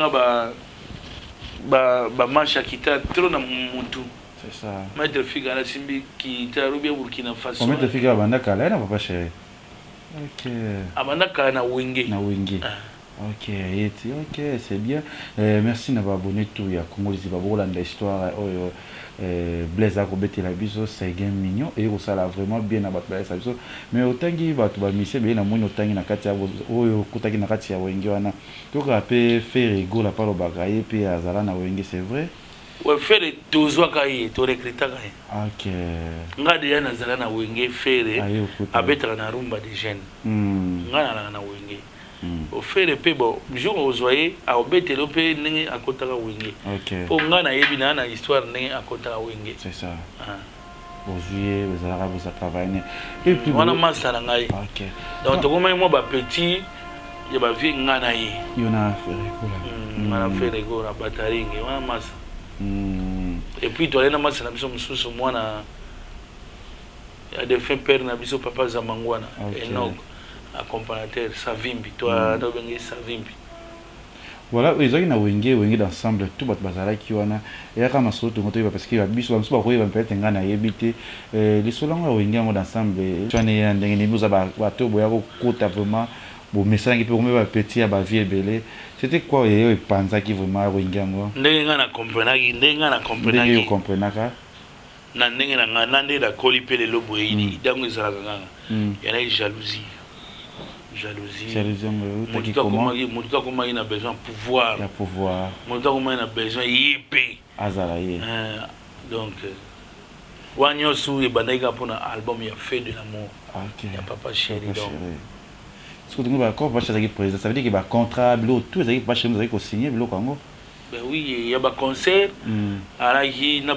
ba marche guitare trop na mutu. C'est ça. Maître Figara simbi guitare bien Burkina Faso. Maître Figara banda kala na papa chéri. OK. Abanda kala na wenge. Na wenge. OK, OK, c'est bien. Merci d'avoir abonné tout ya Congo les Babolanda histoire Blaise Akobete la biso c'est game mignon et ça là vraiment bien na batba ça biso mais otangi batu ba mise be na moni otangi na kati ya oyo kutaki na kati ya wenge wana to ka pe faire ego la palo bagaye pe azala na wenge c'est vrai ouais faire tozwa kai to recruter kai OK nga de yana zala na wenge faire abetaka na rumba de jeunes nga na wenge au faire pe bon jour ozoye a obetelo pe ndenge akotaka wenge po nga na yebi na histoire ndenge akotaka wenge c'est ça au juillet vous allez vous travailler et puis wana masala ngai OK donc to comme moi ba petit ya ba vie nga na ye yona faire ko la na faire ko la bataringi wana masa et puis toi na masala biso mususu mwana ya de fin père na biso papa Zamangwana Enoch accompagnateur Savimbi toi na bengi Savimbi voilà ils ont na wenge d'ensemble tout bat bazala ki wana ya kama soto ngoto parce que biso ba musuba ko yeba peut-être ngana yebite les solanga wenge ngo d'ensemble tu ane ya ndenge ni muza ba to boya ko kota vraiment bon message qui peut me ba petit ya ba vie belé c'était quoi et panza qui vraiment wenge ngo ndenge ngana comprendre ndenge comprenaka na ndenge na ngana ndenge da koli pe le lobo yini dango ezala ngana ya na jalousie Moudouka comment il a besoin de pouvoir. Moudouka comment il a besoin de yépé. Donc, Wanyosu et Bandaïga pour un album, il a fait de l'amour. Il y a Papa Chéri. Est-ce que tu as encore un président? Ça veut dire qu'il y a un contrat, tout les équipes chez nous, vous avez signé le Congo. Ben oui, il y a un concert. Alors, il y a un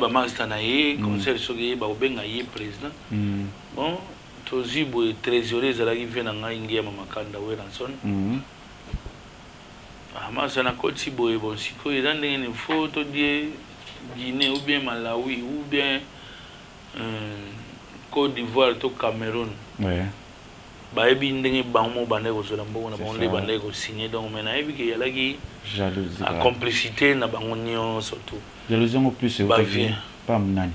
concert sur le président. Bon. Tozi boy trésorier zalaki ve na ngai ngia mama kanda we ranson amasa na koti boy bon siko eza ndenge ni photo die Guinée ou bien Malawi ou bien Côte d'Ivoire to Cameroun ba ebi ndenge bango bande ko zola mbongo na bango le bande ko signer donc mais na ebi ke yalaki jalousie a complicité na bango nyo surtout jalousie en plus pas mnani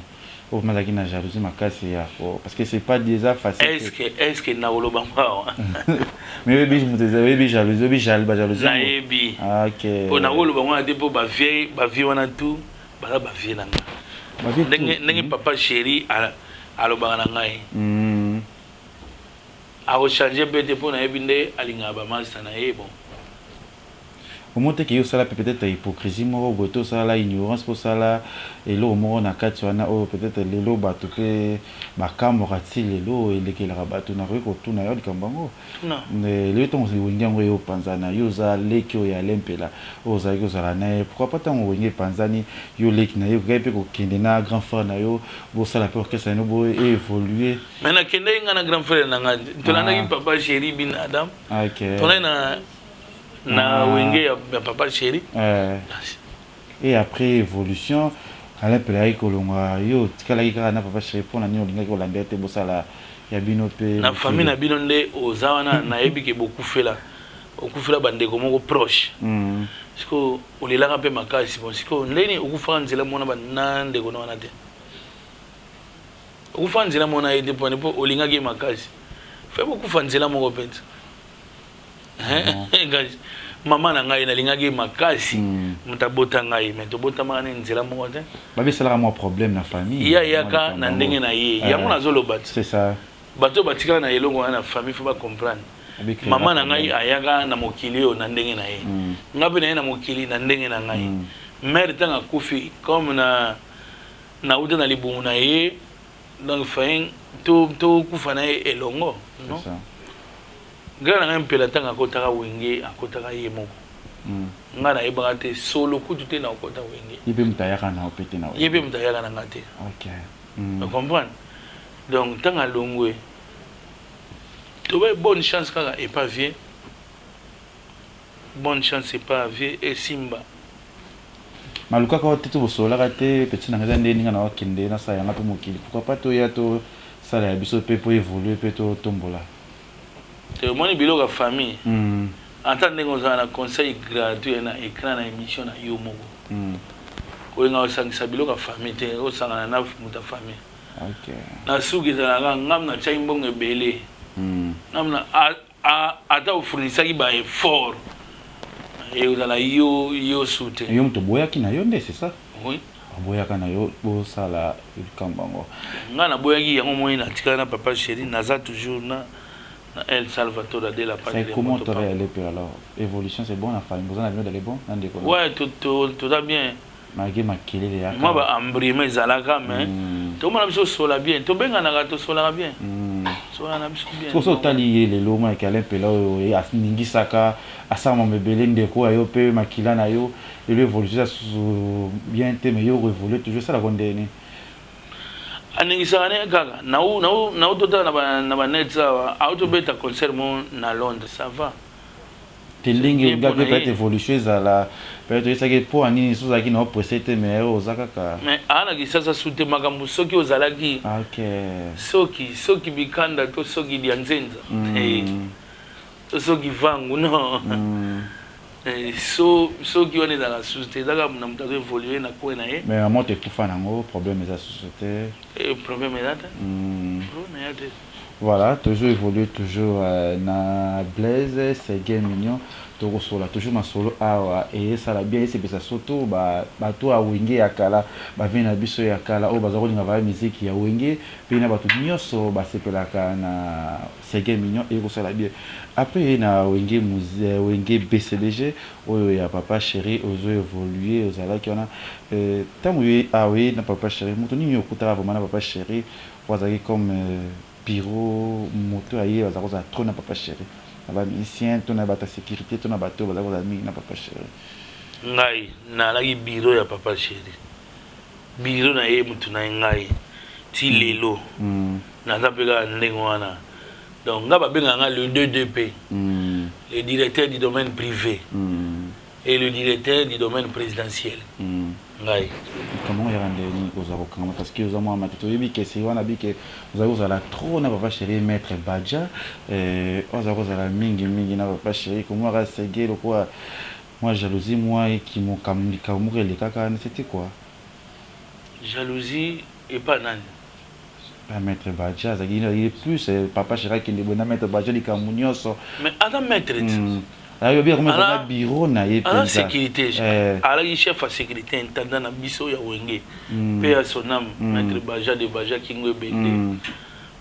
au malaki na jalousie makasi ya parce que c'est pas déjà facile est-ce que na oloba mbao mais oui jalousie na ebi OK on na oloba ngwa de po ba vie wana tout ba vie na nga ndenge Papa Chéri aloba na ngai a changer peut-être pour na ebi nde alinga ba master na bon au moins que yo sala peut-être hypocrisie moko boto sala ignorance pour sala et lo mo na kati wana o peut-être lelo bato pe makambo kati lelo elekela bato na ko tuna yo likambango mais le temps c'est wingango yo panzana yo za lekio ya lempela o za yo sala na pourquoi pas tant wingi panzani yo lek na yo gape ko kende na grand frère na yo bo sala pour que ça no bo évoluer mais na kende nga na grand frère na nga to na ki Papa Chéri bin Adam OK to na wenge ya Papa Chéri et après évolution Alain Pelay kolonga yo tikala kika na Papa Chéri pour na ni olinga ko lambete bosala ya bino pe na famille na bino nde ozawana na yebi ke okufela bande ko moko proche siko olelaka pe makasi bon siko ndeni okufa nzela mona banande ko na te okufa nzela mona ede pone po olinga ke makasi fe okufa nzela moko penza guys mama na ngai na lingaki makasi mutabota ngai mais to bota mane nzela moko te ba bisala mo problème na famille ya ka na ndenge na ye yango na zoloba c'est ça bato batika na elongo na famille faut ba comprendre mama na ngai ayaka na mokili o na ndenge na ye ngabe na ye na mokili na ndenge na ngai mère tanga kufi comme na uta na libumu na ye donc fain to kufa na ye elongo non Grand na mpela tanga kotaka wenge akotaka ye moko ngana ebaka te solo kutu te na kota wenge yebe mutayaka na opete na yebe mutayaka na ngate OK tu comprends donc tanga longwe tu veux bonne chance kaka et pas vieux bonne chance et pas vieux et simba maluka ka tetu bosola ka te petit na ngeza ndeni ngana wakende na sa yanga pe mokili pourquoi pas to ya to sala ya biso pe po évoluer pe to tombola te moni biloka famille entendre ngozana na conseil gratuit na écran na émission na yo moko ko nga osangisa biloka famille te osangana na muta famille OK na suki za ngam na chai mbongo ebele namna ata ofurnisaki ba effort et uzala yo soute yo mto boyaki na yo nde c'est ça oui boyaka na yo bo sala kambango ngana boyaki yango moyi na tikala na Papa Chéri naza toujours na El Salvatore de la famille. Comment tu as alors évolution c'est bon la famille vous en avez d'aller bon ouais tout va bien mage makelele ya moi ba embrime ezalaka mais tomona biso sola bien tobenganaka tosolaka bien sola na biso bien so tali lelo mwa Alain Pela oyo aningisaka asama mebele ndeko ayo pe makila na yo ele évoluer bien te mais yo évoluer toujours ça la kondeni aningisaka ne kaka na utota na ba net sawa autobeta concert mo na Londres ça va telingi ngapi peut-être évoluer ezala peut-être esaki po anini sozalaki na opresete mais ozakaka mais ana kisasa sute makambo soki ozalaki soki bikanda to soki dia nzenza to soki vangu no soki wana ezala société ezaka na moto azo évoluer na kwe na ye mais amo tekufa nango problème eza société problème eza te problème eza te. Voilà, toujours évoluer, toujours na Blaise, c'est game mignon. Toujours ma solo et ça la bien c'est ça surtout to a wenge ya kala ba vina biso ya kala o bazako linga ba musique ya wenge pe na batu nyoso ba sepelaka na c'est game mignon et ça la bien après na wenge wenge BCBG oyo ya papa chéri ozo évoluer ozala ki ona tamu oui na papa chéri mutu nini okutaka vraiment na papa chéri wazaki comme bureau moto aye bazako za trop na papa chéri aba musicien to na bata sécurité to na bato bazako za mingi na papa chéri ngai na lagi bureau ya papa chéri bureau na ye mutu na ngai ti lelo na zapeka ndenge wana donc nga babenga nga le 2DP le directeur du domaine privé et le directeur du domaine présidentiel ngai comment y rendre ni kozako kama parce que aux amants matito yebi que c'est wana bi que vous allez trop na papa chéri maître Badja ozako za mingi na papa chéri comment ra segé le quoi moi jalousie moi qui mon kamika mourir les kaka c'était quoi jalousie et pas nani pas maître Badja ça il est plus papa chéri qui est bon maître Badja li kamunyoso mais adam maître alors bien comment va bureau na ye la sécurité alors il chef à sécurité intendant na biso ya wenge pe à son âme maître Badja de Badja kingo bende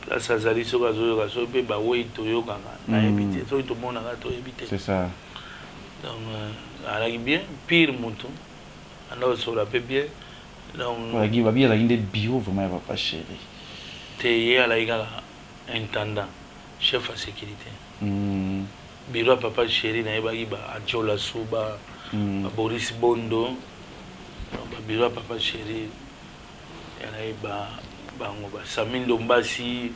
place azali so kazo kazo pe ba we to yo kanga na ebité so to mona ka to ebité c'est ça donc alors bien pire monto alors sur la pe bien donc voilà va bien la inde bureau vraiment papa chéri te ye ala igala intendant chef à sécurité bureau papa chéri na yebaki ba Adjola Suba Boris Bondo ba bureau papa chéri yana yeba bango ba Samindo Mbasi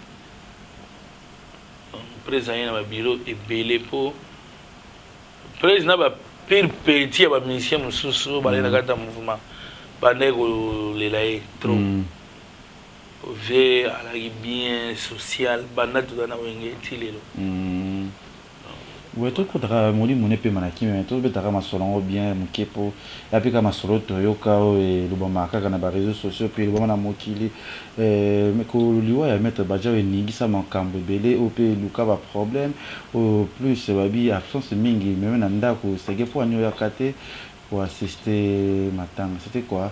président na ba bureau ebele po président ba pire petit ba musicien mususu ba lena kata mouvement ba nego lelaye trop ve ala bien social bana tout na wenge tilelo ouais, tout contre moni moné pe manaki mais tout betara masolongo bien mukepo ya pika masolo toyoka et le bomaka kana ba réseaux sociaux puis le bomana mokili mais ko liwa ya mettre Badja we ningisa makambo belé au pe luka ba problème au plus babi absence mingi même na ndako sege po anyo ya kate pour assister matanga c'était quoi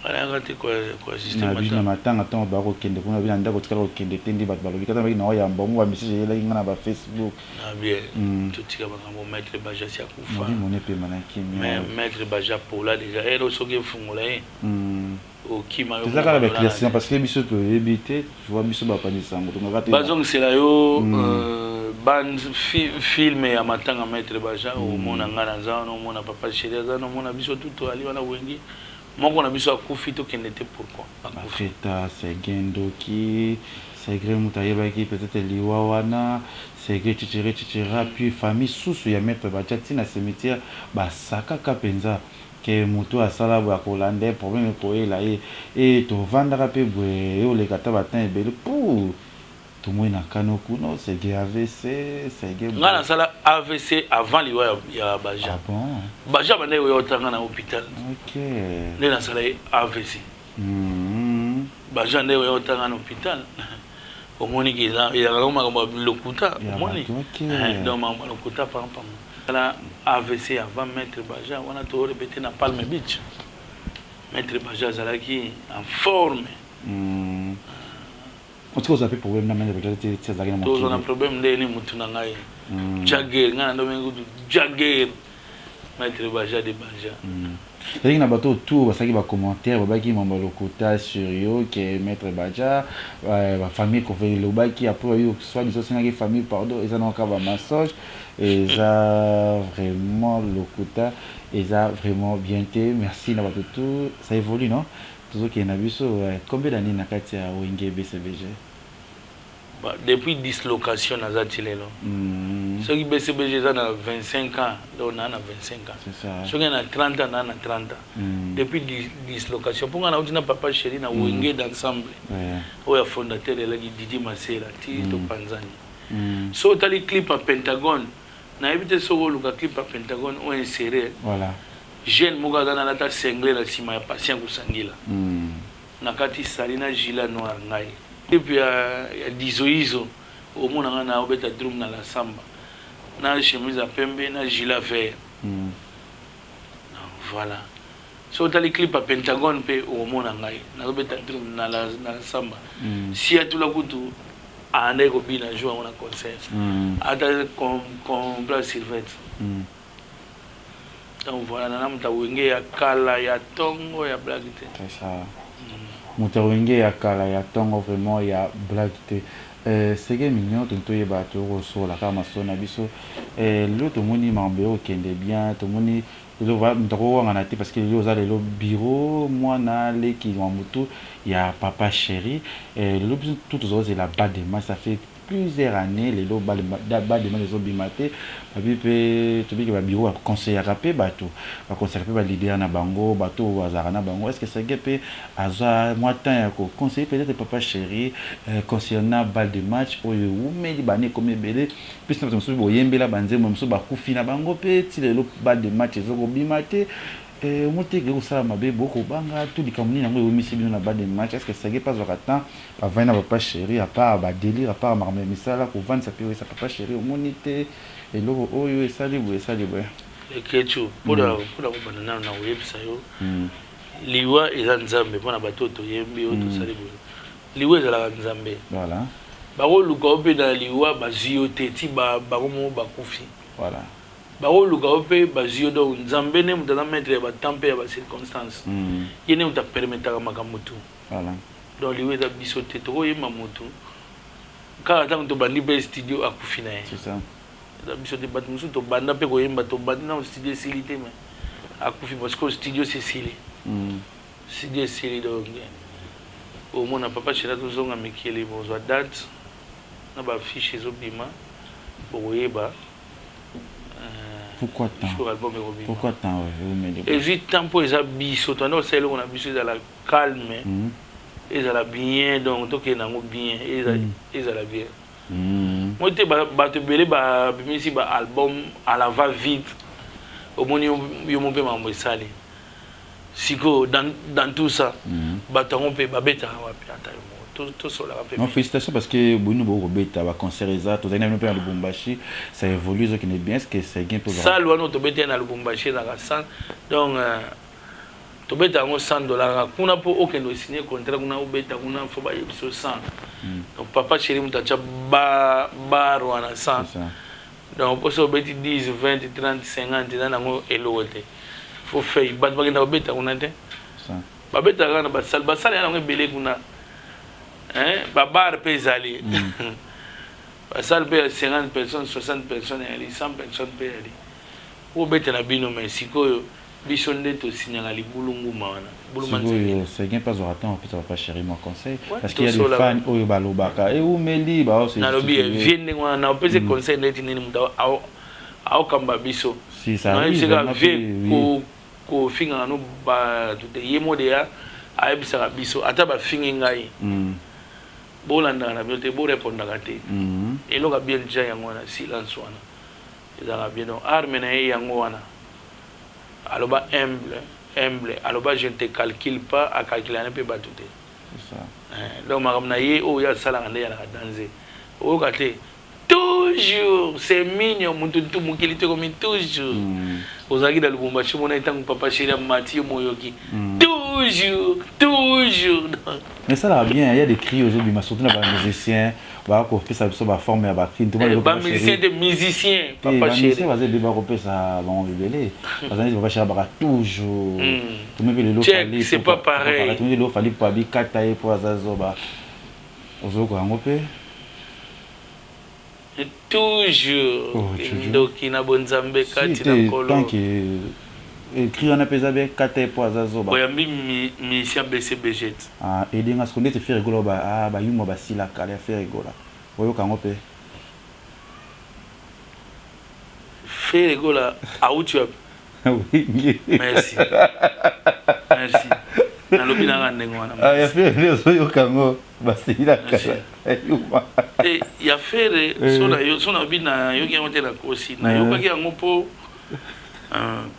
ala kate quoi système na matanga ton ba ko kende kuna bina ndako tikala ko kende tendi ba balobi kata ba na ya mbongo ba message yela ngana ba Facebook bien tout tika ba ngo maître Badja si akufa mon épée manaki mais maître Badja pour là déjà elle aussi que fungola au kima yo ça avec l'élection parce que biso to éviter tu vois biso ba panisa ngo to ngata bazong c'est là yo ban film ya matanga maître Badja au mona ngana za no mona papa chéri za no mona biso tout ali wana wengi moko na biso akufi to kende te pourquoi akufita c'est gendo qui c'est gré mutayeba qui peut-être liwa wana c'est que chichira puis famille susu ya maître Badja tina cimetière ba saka kapenza ke mutu asala ba kolande problème ko ela et to vandara pe bwe yo le kata batin ebele pour tout moi na kanoku no c'est que AVC c'est que ngana sala AVC avant liwa ya Badja bon Badja bane yo tanga na hôpital OK ne na sala AVC Badja ne yo tanga na hôpital au moni ki la ya ngoma ngoma lokuta moni donc ma lokuta pam la AVC avant maître Badja on a tout répété na Palm Beach maître Badja zalaki en forme on se appelle problème na maître Badja c'est ça on a problème de ni mutu na ngai jagger ngana ndo mengu jagger Maître Baja de Baja. C'est-à-dire que bateau autour, parce qu'il y a des commentaires, qui m'ont le sur yo, qui est Maître Baja, la famille qu'on fait le bail qui après soit des autres familles, pardon, ils ont encore un massage, et ça vraiment le quota, et ça vraiment bien été. Merci na bateau tout, ça évolue non? Toujours qu'il y a combien d'années na Katia Wenge BCBG? Depuis dislocation à Zatilelo. Ceux qui BCBG ont 25 ans, on a 25 ans. Ceux qui ont 30 ans, on a 30 ans. Depuis dislocation, pour qu'on ait un papa chéri, on a Wenge d'ensemble. On a fondateur de Didi Masera, Tito Panzani. So, tu as les clips à Pentagone. On a évité ce clip à Pentagone, on a inséré. Voilà. Jeune Mougada n'a pas cinglé la cima, il patient pour Sangila. Nakati Salina Gila Noir Ngai. Et puis, il y a Dizoïzo, au monde, on a un drum dans la samba. On a chemise à pembe, on a gilet vert. Voilà. Si on a les clips à Pentagone, au monde, on a un drum dans la samba. Si à tout le coup, on a un joué un concert. On a un Sylvette. Donc voilà, on a un Kala, il y a Tongo, il y a Blagité. C'est ça. Moutawenge ya kala ya tongo vraiment ya blague te c'est que mignon tonto ye ba to so la kama so na biso l'autre moni mambe o kende bien to moni le va ndoko ngana te parce que yo za le bureau moi na le ki wa mutu ya papa chéri le tout aux autres la bas de match ça fait plusieurs années les lots bas de match les obimate abi pe to bi ke ba bureau a conseiller rapé bato ba conseiller pe ba leader na bango bato wazara na bango est-ce que ça gepe aza moi temps ya ko conseiller peut-être papa chéri concernant bas de match oyo umeli bane comme belé puis na so boyembela banze mo so ba kufi na bango pe ti le bas de match zo obimate moteke kosala mabe boko banga tout likamuni nango eyomisi bino na bas de match est-ce que ça gepe pas zokata bavandi na papa chéri à part ba délire à part marme misala ko vendre pe sa papa chéri omoni te eloko oyo esali boye eketu mpona kobanda na koyebisa yo liwa eza nzambe mpona bato toyembi oyo tosali boye liwa ezalaka nzambe bakoluka o mpe na liwa bazwi yo te ti bango moko bakufi bakoluka o mpe bazwi yo donc nzambe nde moto aza maître ya batemps mpe ya bacirconstance ye nde moto apermetaka makambo tu donc liwa eza biso te tokoyemba motu kaka ntango tobandi mpe studio akufi na ye biso te bato mosusu tobanda mpe koyemba tobandi na studio esili te mais akufi parce que studio sesili studio esili donc omona papa chéri tozonga mikili bozwa date na bafiche ezobima bokoyeba pourquoi tant ezwi temps mpo eza biso toanda kosala eloko na biso ezala calme ezala bien donc tokende nango bien ezala bien moi te bato ebele babimisi baalbum à la va vite omoni yo mo mpe mambo esali sikoyo dans tout ça bato yango mpe babetaka wapi ata yo tosolaka mpe félicitations parce que bino bokobeta baconcert eza tozali nano mpe na lubumbashi ça évolue ezokende bien est ce que c'est bien mpo sale wana tobeta na lubumbashi ezalaka 100 donc tobeta yango $100 kuna mpo okende osigne contrat kuna obeta kuna fo bayebiso 100 donc papa chéri moto atya bar wana 100 donc mposo obeti 10 20 30 50 eza nango eloko te fo fei bato bakenda kobeta kuna te babetaka kaka na basale ya nango ebele kuna babar mpe ezali basale mpe ya 50 personnes 60 personnes eyali 100 personnes mpe eyali po obetela bino mai sikoyo biso nde tosignaka libulu nguma wana c'est bien pas zorata en fait papa chéri mon conseil parce qu'il y a des fans oyo balobaka eumeli nalobi vie ndenge wana na opesi conseil ndeti nini moto aokamba biso nayebisakaa vie kofingaka no bato te ye mo deya ayebisaka biso ata bafingi ngai bolandaka na bino te borépondaka te eloko bien déjà yango wana silence wana ezalaka bien donc arme na ye yango wana aloba humble aloba je ne te calcule pas acalculane mpe bato te donc makambo na ye oyo asalaka nde yalaka danger oyoka te toujours c'est mignon mutu tu mokili te komi toujours ozalaki na lubumbashi mona ntango papa chéri amati yo moyoki toujours mais ça va bien il y a des cris aujourd'hui mais surtout na ba musiciens ba ko pesa biso ba forme ya ba film ba musicien de musicien papa chéri c'est basé ba ko pesa ba on libéré bazali ba chéri ba toujours tout même le fallait c'est pas pareil tout le fallait pas bi kata et pour azazo ba ozoko yango pe toujours ndoki na bonzambe kati na kolo tant que écrit on appelle ça bien kata pour azazo ba oyambi mission BCBG et dinga ce qu'on était faire rigolo ba yumo ba sila kala faire rigolo oyo kango pe faire rigolo à où tu as oui merci merci na lobi na ndengo wana ya faire oyo kango ba sila kala yuma ya faire sona bina yo ki ngote na kosi na yo ki yango po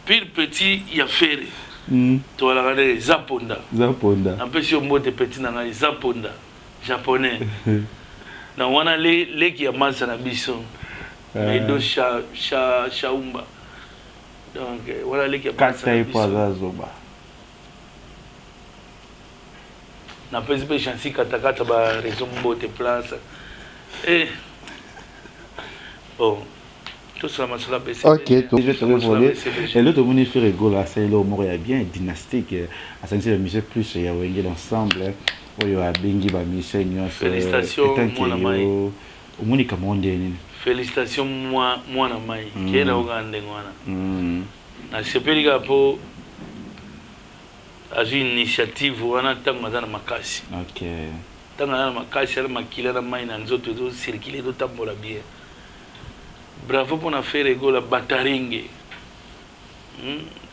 pile petit ya faire to la regarder zaponda un peu sur mot petit na ngai zaponda japonais na wana le ki ya masa na biso mais do shaumba donc voilà le ki ya masa na biso na pesi pe chansi katakata ba raison mbote place bon tout ça m'a cela baissé. Ok, je vais te voler. Et l'autre monde fait rigolo, c'est le mot est bien dynastique. À ce niveau musique plus il y a un ensemble. Il y a Bengi ba Michel. Félicitations moi na mai. Monica monde. Félicitations moi na mai. Kera ogande ngwana. Na sepelika po azu initiative wana tanga na makasi. Ok. Tanga na makasi ala makila na mai na nzoto zo circuler do tambola bien. Bravo pour na faire rigolo Bataringe.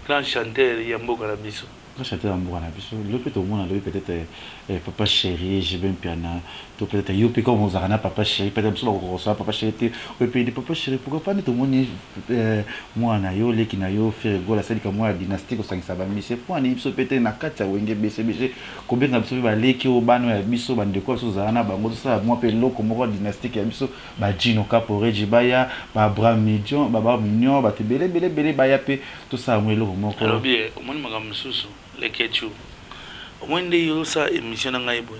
Grand chanteur Yamboka na biso. Grand chanteur Yamboka na biso. Le peut au monde peut-être papa chéri, j'ai bien piano. Tout peut-être yopi comme on a papa chéri, peut-être on reçoit papa chéri. Et puis papa chéri pourquoi pas tout le monde moi na yo leki na yo faire rigolo c'est comme moi dynastique au 5 ça va mais c'est pour ani biso peut-être na kati ya wenge BCBG combien na biso ba leki au bano ya biso bande ko so zana bango ça moi pe loko moko dynastique ya biso ba Gino Capore Jibaya ba Abraham Midion ba Mignon ba tebele bele ba ya pe tout ça moi loko moko alors bien au moins magam susu le kechu au moins de yo ça émission na ngai boy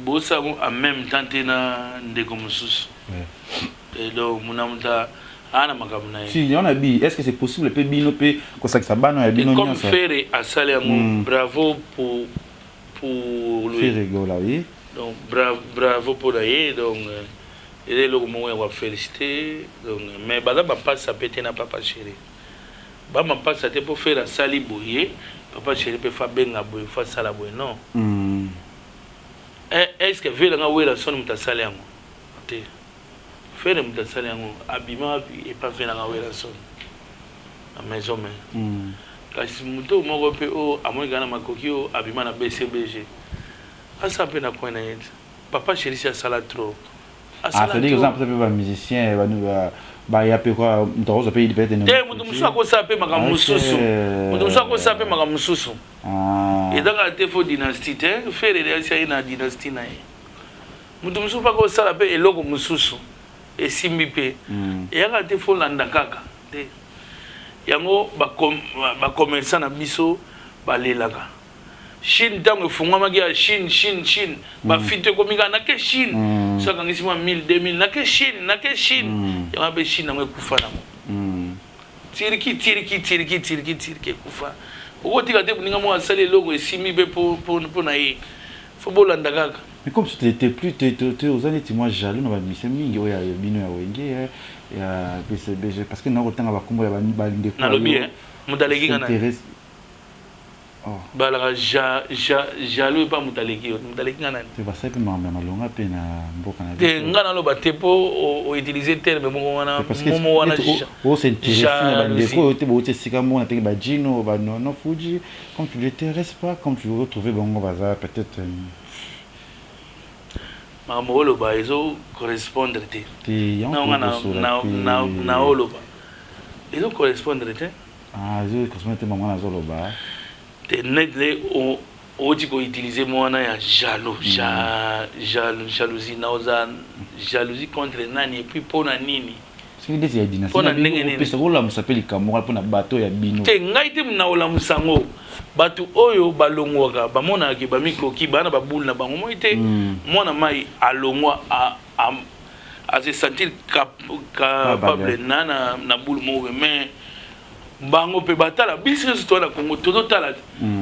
bosa en même temps na ndeko mususu et donc munamuta ana makamna si il y en a bi est-ce que c'est possible pe bino pe ko ça bano ya bino comme faire à saler bravo pour lui c'est rigolo oui donc bravo pour lui donc et le moment on va féliciter donc mais bada ba passe ça péter na papa chéri ba ma passe ça pour faire à sali boyer papa chéri peut faire benga boyer faire sala boyer non est-ce que vela nga wela son mutasale yango te faire mutasale yango abima et pas faire nga wela son a maison mais kasi muto moko pe o amoni kana makoki o abima na BCBG asa pe na koina yet papa chéri ça sala trop ça dit que ça peut être un musicien ba ya pe quoi ndozo pe peut être te muto muso ko sa pe makamususu muto muso ko sa pe makamususu et dans la défaut dynastie faire les na dynastie na muto muso pa ko sala pe eloko mususu et simbi pe et ya défaut landa kaka te yango ba commerçant na biso ba lelaka Chine tango fungama kia Chine ba fite komika na ke Chine saka ngisima 1000 2000 na ke Chine ya be Chine ngwe kufa na mo tiriki kufa okotika te buninga mo asale logo esimi be pour na ye faut bolanda kaka mais comme tu étais plus aux années moi jaloux na ba mission mingi oya bino ya wenge ya BCBG parce que na kotanga ba kombo ya ba ndeko na lobi mudaleki kana bala jaloux pas mutaleki ngana c'est pas ça que mama malonga pe na mboka na te ngana lo batepo o utiliser terme mo wana momo wana o c'est intéressant ba ndeko te bo te sika mo na te ba Gino ba no Fuji comme tu t'intéresses pas comme tu veux retrouver bongo bazar peut-être mama lo ba ezo correspondre te na olo ba ezo correspondre te ezo correspondre mama na zolo ba te nedle o tiko utiliser mwana ya jalousie na oza jalousie contre nani et puis pona nini c'est des ya dynastie pesa kola musapeli kamora pona bateau ya bino te ngai te na ola musango batu oyo balongwaka bamona ki bamikoki bana babulu na bango moi te mwana mai alongwa a se sentir capable na bulu mo mais bango pe batala biso to na Congo todo tala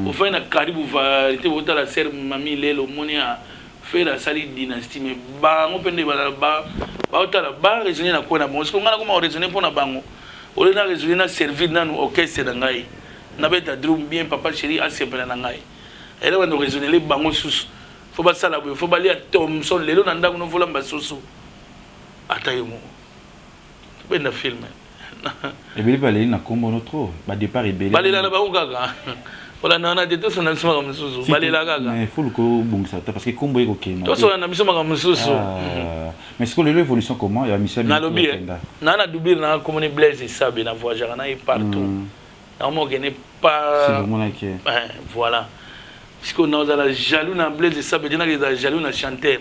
au fait na karibu varité botala ser mami lelo monia fait la sali dynastie mais bango pende ba otala ba raisonner na kona bon parce que ngana ko raisonner pour na bango ole na raisonner na servir nanu orchestre na ngai na beta drum bien papa chéri a sempre na ngai ele wa no raisonner les bango sous faut ba sala faut ba lia Thomson lelo na ndango no vola mbasoso atayemo ben na film et bien balé na kombo notre ba départ rebelle balé la ba ukaka voilà non on a des tous on a suma comme susu balé la gaga mais faut le ko bongisa parce que kombo eko kena tous on a misoma comme susu mais c'est que l'évolution comment il y a Michel na lobby na dubir na commune Blaise et Sabe na voyageur na partout na mo gagner pas c'est vraiment là qui voilà parce que nous a la jaloux na Blaise et Sabe dina que jaloux na chanteur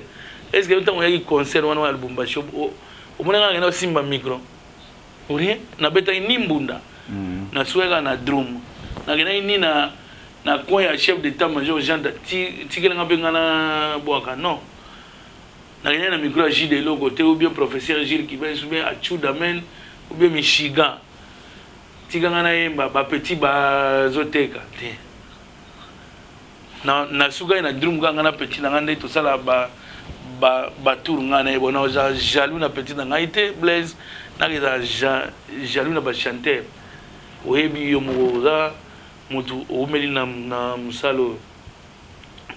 est-ce que tant on y a concert wana album ba show au mona ngana simba micro uri na beta ni mbunda na swega na drum na gena ni na coin ya chef d'état major Jean tikela ngabenga na boaka non na gena na micro J de logo te ou bien professeur Gilles qui va souber à Chudamen ou bien Michigan tikanga na yemba ba petit ba zoteka te na suga na drum ganga na petit na ngande to sala ba tour ngana e bona za jaloux na petit na ngaite Blaise na za jaloux na ba chanteur oyebi yo moza mutu omeli na musalo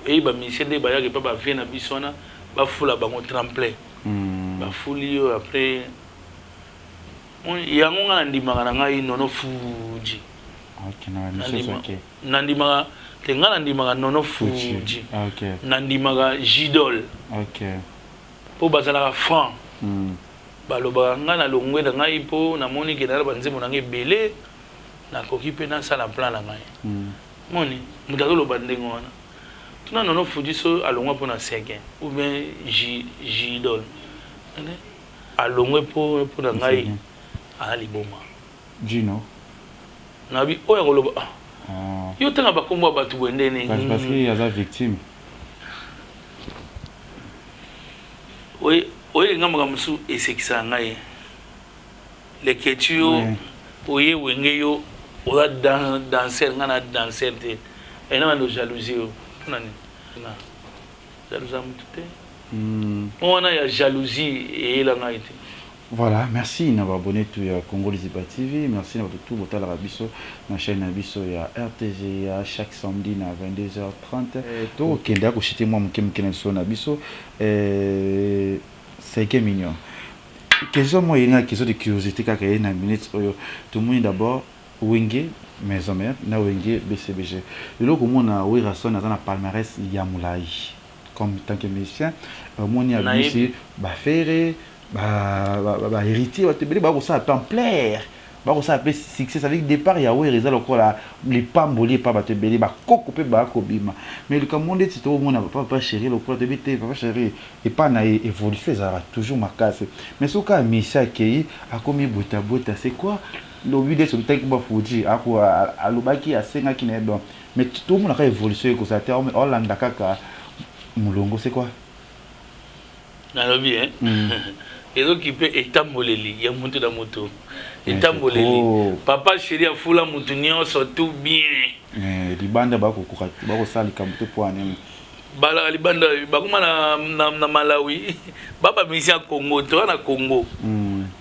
e ba misende ba yake pa ba vie na bisona ba fula bango tremplin ba fuli yo après yango ngana ndimaka na ngai nono fuji OK na mission OK nandimaka te ngana ndimaka nono fuji OK nandimaka Jidol OK po bazala franc baloba ngana longwe na ngai po na moni ke na banzemo na ngai belé na koki pe na sala plan na ngai moni mudalo lo bandengo wana tuna nono fuji so alongwa po na 5 ou bien Jidol ene alongwe po na ngai ali boma Gino na bi oya koloba yo tanga bakombo batu bwendene parce que y a des victimes oye ngamba musu esekisa ngai leketio oye wenge yo ola danser ngana danser te ena ndo jalousie yo nani na jalousie mutute on a ya jalousie et la ngai te. Voilà, merci d'avoir abonné à Congo Liziba TV. Merci d'avoir tout voté à la Rabiso, ma chaîne Rabiso à RTG chaque samedi à 22h30. Tout qui est d'accord, chez moi, mon Kim son Rabiso, c'est 5 millions. Question moi, il y a une question de curiosité car il y a une minute. Tout le monde d'abord, Wenge, maison mère, na Wenge BCBG. Le lot comment on a oui raison dans la palmarès Yamoulaï comme tant que musicien, moi on y a ici, Bafere. Bah héritier va te bélir bah ça temps plaire bah ça appelle succès avec départ ya ouais résultat encore là les pamboliers pas te bélir bah coco pe bah kobima mais le camonde c'est tout le monde pas chéri le quoi te béter pas chéri et pas na évolution ça va toujours marqué mais ce cas Misha qui a commis bota c'est quoi le but de ce temps qui va fouiller à quoi à l'obaki à 5 qui n'est bon mais tout le monde a évolué que ça terme Hollande kaka mulongo c'est quoi na lobby hein et donc il peut étamboleli il y a monté dans moto étamboleli papa chéri a fula mutunio surtout bien libanda ba ko sali kamute poane bala libanda ba kuma na Malawi baba mission Congo to na Congo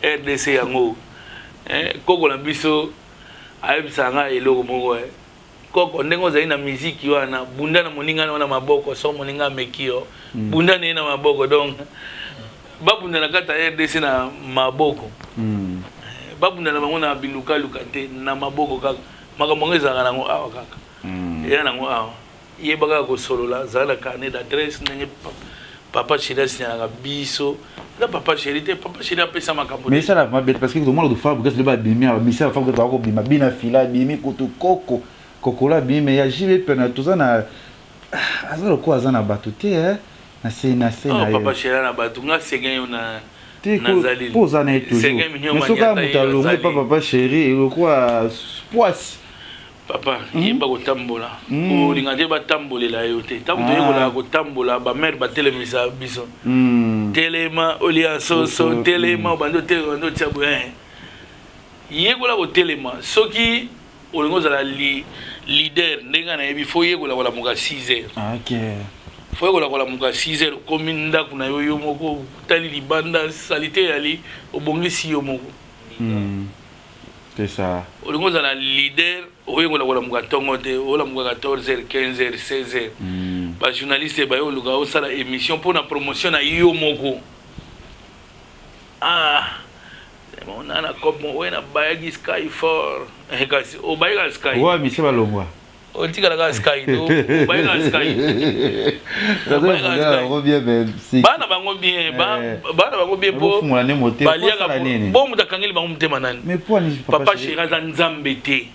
RDC yango koko na biso ayebisanga eloko moko koko ndengo za ina muziki wana bunda na moninga na maboko so moninga mekio bunda na maboko donc babunda na kata RDC na maboko babunda na bango na biluka lukate na maboko kaka makamongeza nango awa kaka ya nango awa yebaka ko solola zala carnet d'adresse ndenge papa chéri sinyanga biso na papa chéri te papa chéri apesa makambo mais ça la va parce que tout le monde doit faire parce que le ba bimia mais ça fa ko ko bima bina fila bimi kutu koko kokola bimi ya jibe pena tout ça na azalo ko azana batuté hein na se na papa chéri na batu nga segen yo na nazali poza na toujours mais soka mutalongo papa chéri quoi poisse papa yeba kotambola olinga te batambolela yo te ntango toyekolaka kotambola bamare batelemisa biso telema olia soso telema obandi otelema bandi otia boye yekola kotelema soki olinga ozala leader ndenge nayebi fo yekola kolamuka 6 heures fo yekola kolamuka 6 heures okomi ndako na yo yo moko tali libanda salite yali obongisi yo moko c'est ça olinga ozala leader oyengola kolamuka ntongo te olamuka 14 heures 15 heures 16 heures bajournaliste baye oluka osala émission mpona promotion na yo moko onana kopo wena bayaki sky for kasi obayaka sky wa mise balongwa otikalaka sky to obayaka sky bana bango bien po baliaka bo mutu akangeli bango motema nani papa chéri aza nzambe te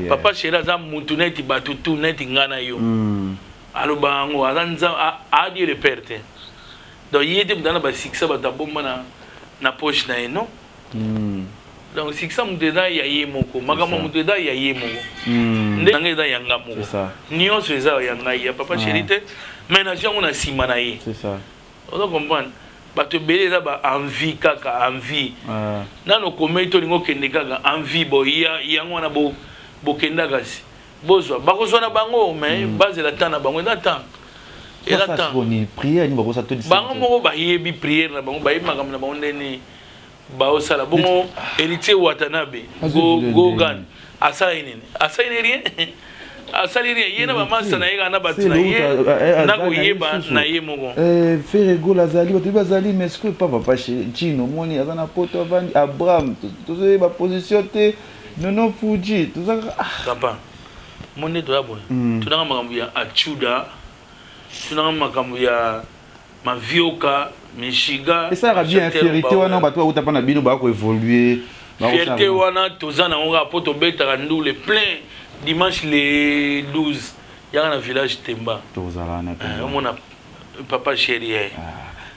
papa chéri aza mutu neti bato tu neti nga na yo aloba yango aza nzambe adi le père te donc ye te mutu ana basikisa bato abomba na poche na ye non donc sikisa mutu eza ya ye moko makambo mutu eza ya ye moko nde nanga eza yanga moko nyonso eza ya ngai ya papa chéri te mais na yango na nsima na ye ozo comprendre bato ebele eza baenvie kaka envie nano komei tolingi okende kaka envie boya yango wana bokendaka si bozwa bakozwa na bango mais bazela temps na bango eza temps bango moko bayebi priere na bango bayebi makambo na bango ndeni baosala bongo héritier Watanabe Gogan asala nini asala rien asali rien ye na bamasa na ye kana bato na ye nakoyeba na ye moko frère Gol azali bato bazali mais ce que papa Chino moni aza na poto avandi Abraham tozoyeba position te nono Fuji tozaka papa monde to yabo tunanga makambo ya achuda tunanga makambo ya mavioka mishiga et ça a bien fierté wana bato ba utapa na bino ba ko évoluer fierté wana tozana ngo poto betaka ndule plein dimanche le 12 y'a un village Temba mon papa chéri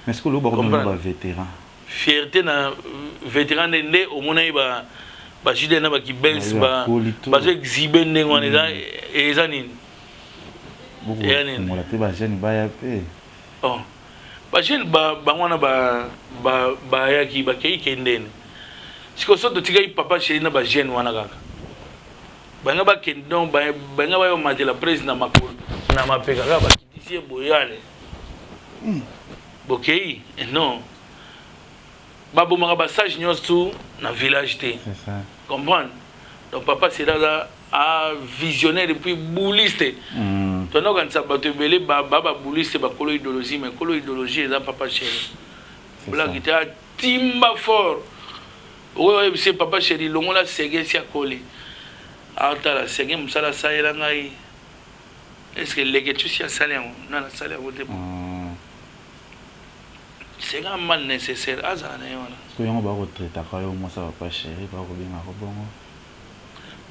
mais est-ce que le baron est vétéran fierté na vétéran ndé au mona ba jide na ba ki bels ba exhiber ndé ngwana eza nini on la te ba jeune ba ya pe oh ba jeune ba ngwana ba ya ki ba kei kendene siko soto tikai papa chéri na ba jeune wana kaka banga bakendon banga bayo matela président makolo na mapeka ka bakitisie boyale bokei non babomaka basage nyonso na village te comprendre donc papa c'est là a visionnaire depuis bouliste tona kanisa bato ebele baba bouliste bakolo idéologie mais kolo idéologie eza papa chéri blaki te timba fort oyo c'est papa chéri longola sege si akoli atala senge musala saela ngai est-ce que leke tu si asala yango na na sala yango te c'est quand même nécessaire azala na yona so yango ba ko traiter ka yo mo sa papa chéri ba ko binga ko bongo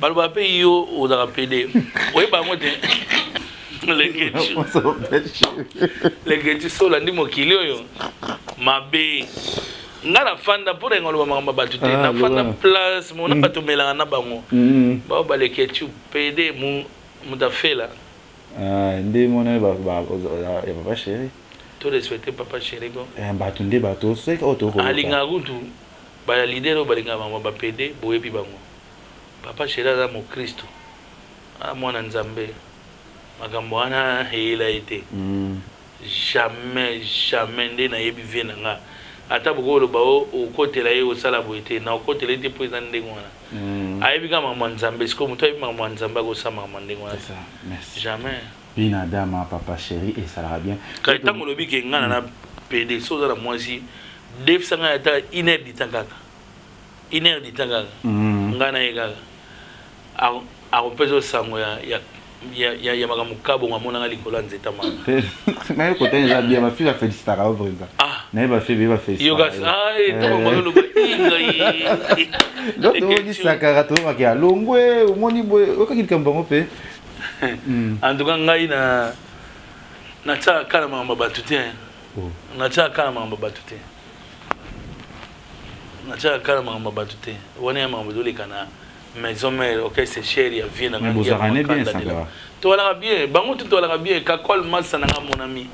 balba pe yo ozaka pede oye bango te leke tu sola ndi mokili oyo mabe nga na fanda pour ngolo makambo batu te na fanda place mona batomelanga na bango ba baleke tu pede mutafela ndi mona ba papa chéri to respecter papa chéri go batu ndi bato c'est auto ko alinga kutu ba leader balinga bango ba pede boyebi bango papa chéri za mo Kristo mwana nzambe makambo wana hela ete jamais nde na yebi vie nanga ata bokolo bao okotela ye osala boete na okotela ete po eza ndenge wana ayebi kama mwa nzambe siko moto ayebi mwa nzambe akosala mwa ndenge wana jamais bina dama papa chéri et ça va bien kay tango lobi ke ngana na pede so za mwasi defsanga ata 1 heure ditanga 1 heure ditanga ngana ye kaka akopezo sango ya makambo kabo ngamona likolo nzeta mama mais côté déjà bien ma fille a félicité à président na ba fait ba félicité yo gas ai to mo lo ba ingai donc on dit ça karato ki alongwe omoni boy okakilika mbango pe en tout cas ngai na tsa kana mama batu te na tsa kana mama batu te natia kala makambo bato te wana ya makambo ezoleka na maison mère ok c'est cher ya vie na ngai toalaka bien bango te toalaka bien kakol masa na nga mon ami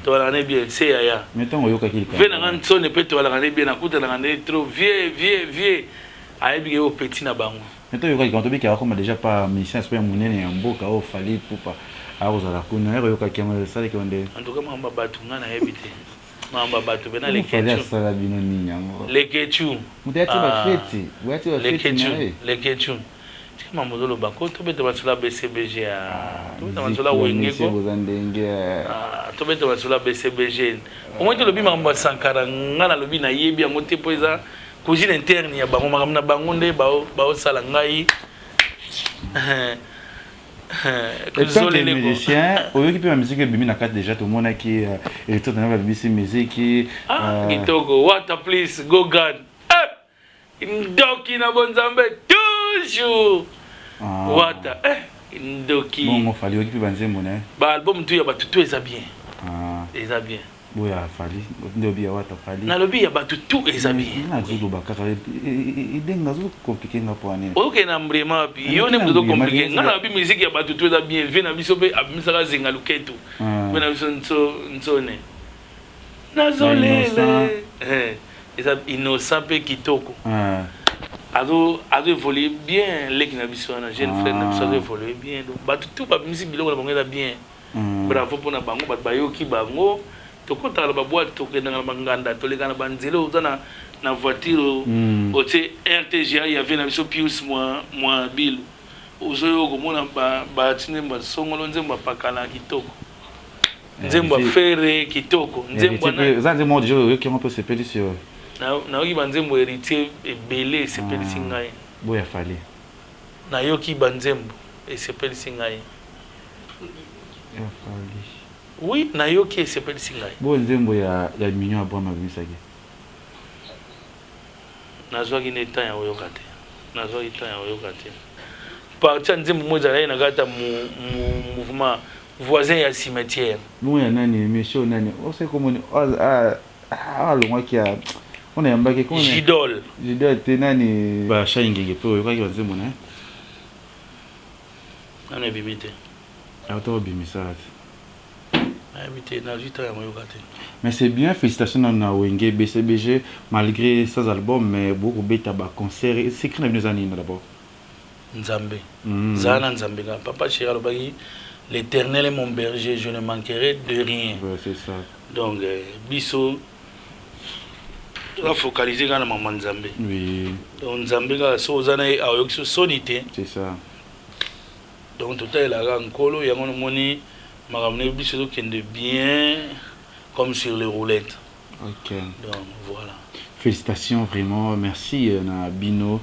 toalaka ne bien se yaya ve na nga nsone mpe toalaka ne bien nakutanaka nde trop vie ayebi ke o petit na bango mais toyokaki quand tobiki akoma déjà pas musicien sope monene ya mboka oyo fali pupa akozala kuna yakoyokaki yango esaleki nde en tout cas makambo bato nga nayebi te makambo bato pena asala bino nini yango leketu leketu tika mambo ozoloba ko tobeta basola bcbg tobeta basola wengeko tobeta basola bcbg omoi tolobi makambo ya sankara nga nalobi nayebi yango te mpo eza cousine interne ya bango makambo na bango nde baosala ngai tant que musicien oyoki mpe bamiziki ebimi na kati déjà tomonaki electrodana babimisi miziki kitoko wata please go god ndoki na bonzambe toujours wata ndoki bongo fali oyoki mpe banzembo na ye baalbum tu ya bato tu eza bien eza bien boya fali ndobi ya wata fali nalobi ya bato tu eza bien nazoloba kaka idenge nazokomplike nga po anene oke na mbrema wapi yo nde moto ozokomplike nga nalobi miziki ya bato tu eza bien ve na biso mpe abimisaka zenga luketu mpe na biso nsone nazolele eza innocent mpe kitoko azo évoluer bien leki na biso wana jeune frère na biso azo évoluer bien donc bato tu babimisi biloko na bango eza bien bravo mpona bango bato bayoki bango tokotaka na baboite tokendaka na banganda toleka na banzela oza na voiture otie rtga yave na biso pius mwa bilu ozoyo komona bati nzembo ya songolo nzembo ya pakala kitoko nzembo ya fere kitoko eza nzembo deja oyoki yango mpe sepelisi oyo nayoki banzembo héritier ebele esepelisi ngai boya fali nayoki banzembo esepelisi ngai oui nayoki esepelisi ngai bo nzembo ya mignon abwama abimisaki nazwaki nde temps ya koyoka te parti ya nzembo mo ezala ye na kata mouvement voisin ya cimetière bongo ya nani monsieur nani osekomoni alongwaki ya ona yambaki jidol te nani bashayingenge mpe oyokaki banzembo na ye nano ebimi te aotobimisa te mais c'est bien, félicitations à Wenge BCBG malgré ces albums mais beaucoup bêta ba concert c'est quand même années d'abord Nzambe Zana Nzambe papa chéri alobaki l'Éternel est mon berger je ne manquerai de rien c'est ça donc biso la focaliser quand maman Nzambe oui donc Nzambe ga so zana ayoki sonité c'est ça donc tout est là nkolo yango moni makamne biso dokende bien comme sur les roulettes. OK. Donc voilà. Félicitations vraiment, merci na bino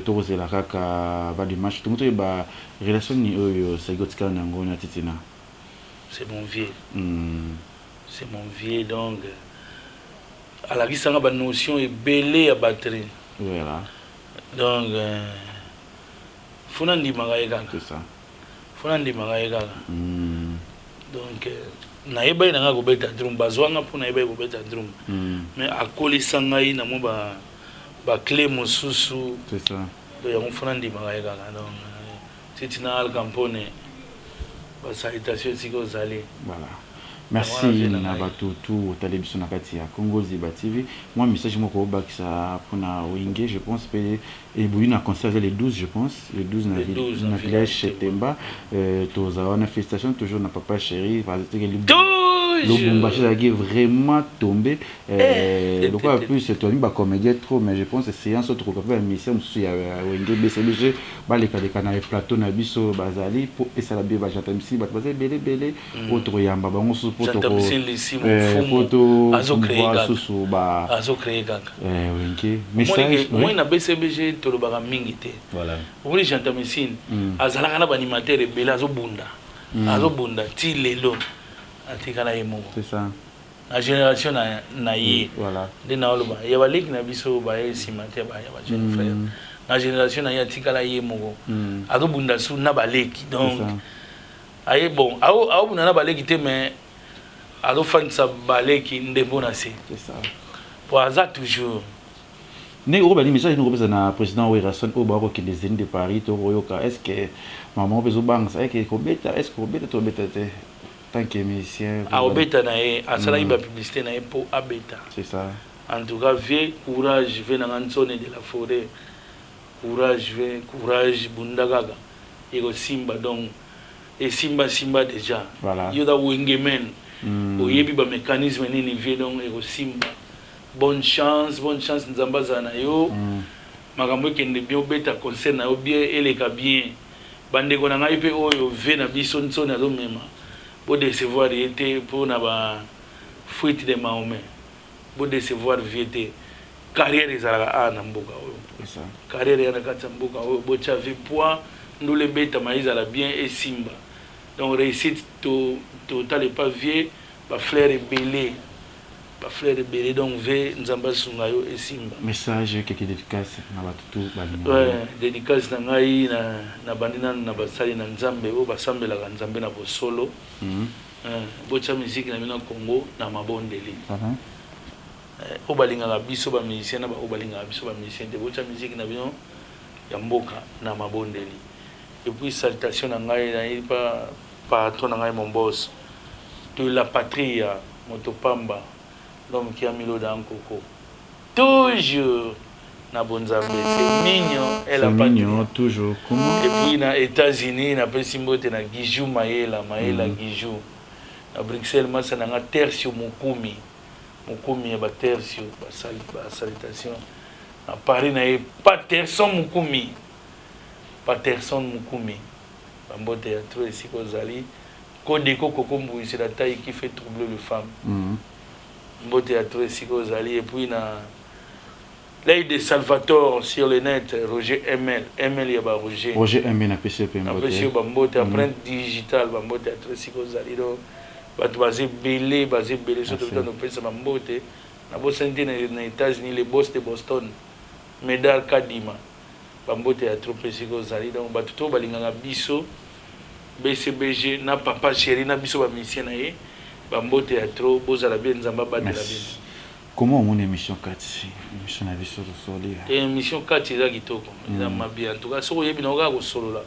tokozela kaka ba du match tout ba relation ni oyo sagotika nango na titina. C'est mon vieux. C'est mon vieux donc à la gisanga ba notion est belé à batterie. Voilà. Donc funa ndimaka ye kaka. C'est ça. Funa ndimaka ye kaka. Donc nayeba ina nga kobeta drum bazwanga po nayeba kobeta drum mais akolisa ngai na mo ba clé mosusu c'est ça do yango fona ndimaka ye kaka donc titina al campone ba salutation siko zali voilà merci na bato tout au télévision na kati ya Congo Ziba TV moi message moko bakisa pona Wenge je pense et boui na concert le 12 je pense le 12 na village Chetemba tozawana félicitations toujours na papa chéri parce que le Bumbashi est vraiment tombé donc en plus c'est toi ba comédien trop mais je pense que séance autre que faire mission sur Wenge BCBG ba les canaux plateau na biso bazali pour esa la bien ba jatamisi ba belé autre yamba bango poto azo créer kaka Wenge message moi na BCBG tolobaka mingi te voilà oui j'entends messine azalaka na ba animateur ebele azobunda ti lelo atikala yemo c'est ça la génération na ye voilà de na oloba ya baleki na biso ba esimate ba ya ba jeune frère la génération na ye atikala yemo azobunda su na baleki donc aye bon awo bunda na baleki te mais azofandisa baleki ndembo na se c'est ça pour aza toujours ne o bali message no kopesa na président Werason o ba ko ki des de Paris to yoka est-ce que maman bezo bang ça que kobeta est-ce que kobeta to beta te tant que musicien a obeta na e asala iba publicité na e po abeta c'est ça en tout cas vie courage ve na nzone de la forêt courage bundagaga ego simba donc et simba déjà voilà yoda wengemen oyebi ba mécanisme nini vie donc ego simba bonne chance nzambaza na yo makambo kende bien obeta concert na yo bien eleka bien bandeko na ngai pe oyo ve na biso ntsoni azo mema bo décevoir été pour na ba fuite de Mahomet bo décevoir viete carrière ezalaka na mboka oyo ça carrière ya na kati mboka oyo bo chavi poids ndule beta maizala bien et simba donc réussite total pas vieux ba fleur belé donc ve nzamba sunga yo et simba message quelque dédicace na batutu bali ouais dédicace na ngai na bandina na basali na nzambe o basambela ka nzambe na bosolo bocha musique na mina Congo na mabondeli o balinga ka biso ba musicien na ba o balinga ka biso ba musicien de bocha musique na bino ya mboka na mabondeli et puis salutation na ngai na pas patron na ngai mon boss de la patrie Motopamba l'homme qui a mis l'eau dans le coco toujours na bonzambe c'est mignon elle a pas mignon toujours comment et puis na États-Unis na pesimbote na Gijou Maela Gijou na Bruxelles masa na Tertio Mukumi ya ba Tertio ba salutation na Paris na Patterson Mukumi bambote ya trop ici kozali Kodeko Kokombu c'est la taille qui fait troubler les femmes mbote ya trop ici kozali et puis na l'œil de Salvatore sur le net Roger ML ya ba Roger ML na PCP bambote empreinte digital bambote ya trop ici kozali do bato basé belé surtout dans nos pays bambote na bosante na États-Unis les boss de Boston Medal Kadima bambote ya trop ici kozali donc bato to balinganga biso BCBG na papa chéri na biso ba musicien na ye bambote ya trop bozala bien nzamba batela bien. Comment on émission 4 émission na biso soli émission 4 eza kitoko eza mabia en tout cas soko yebi na oka ko solola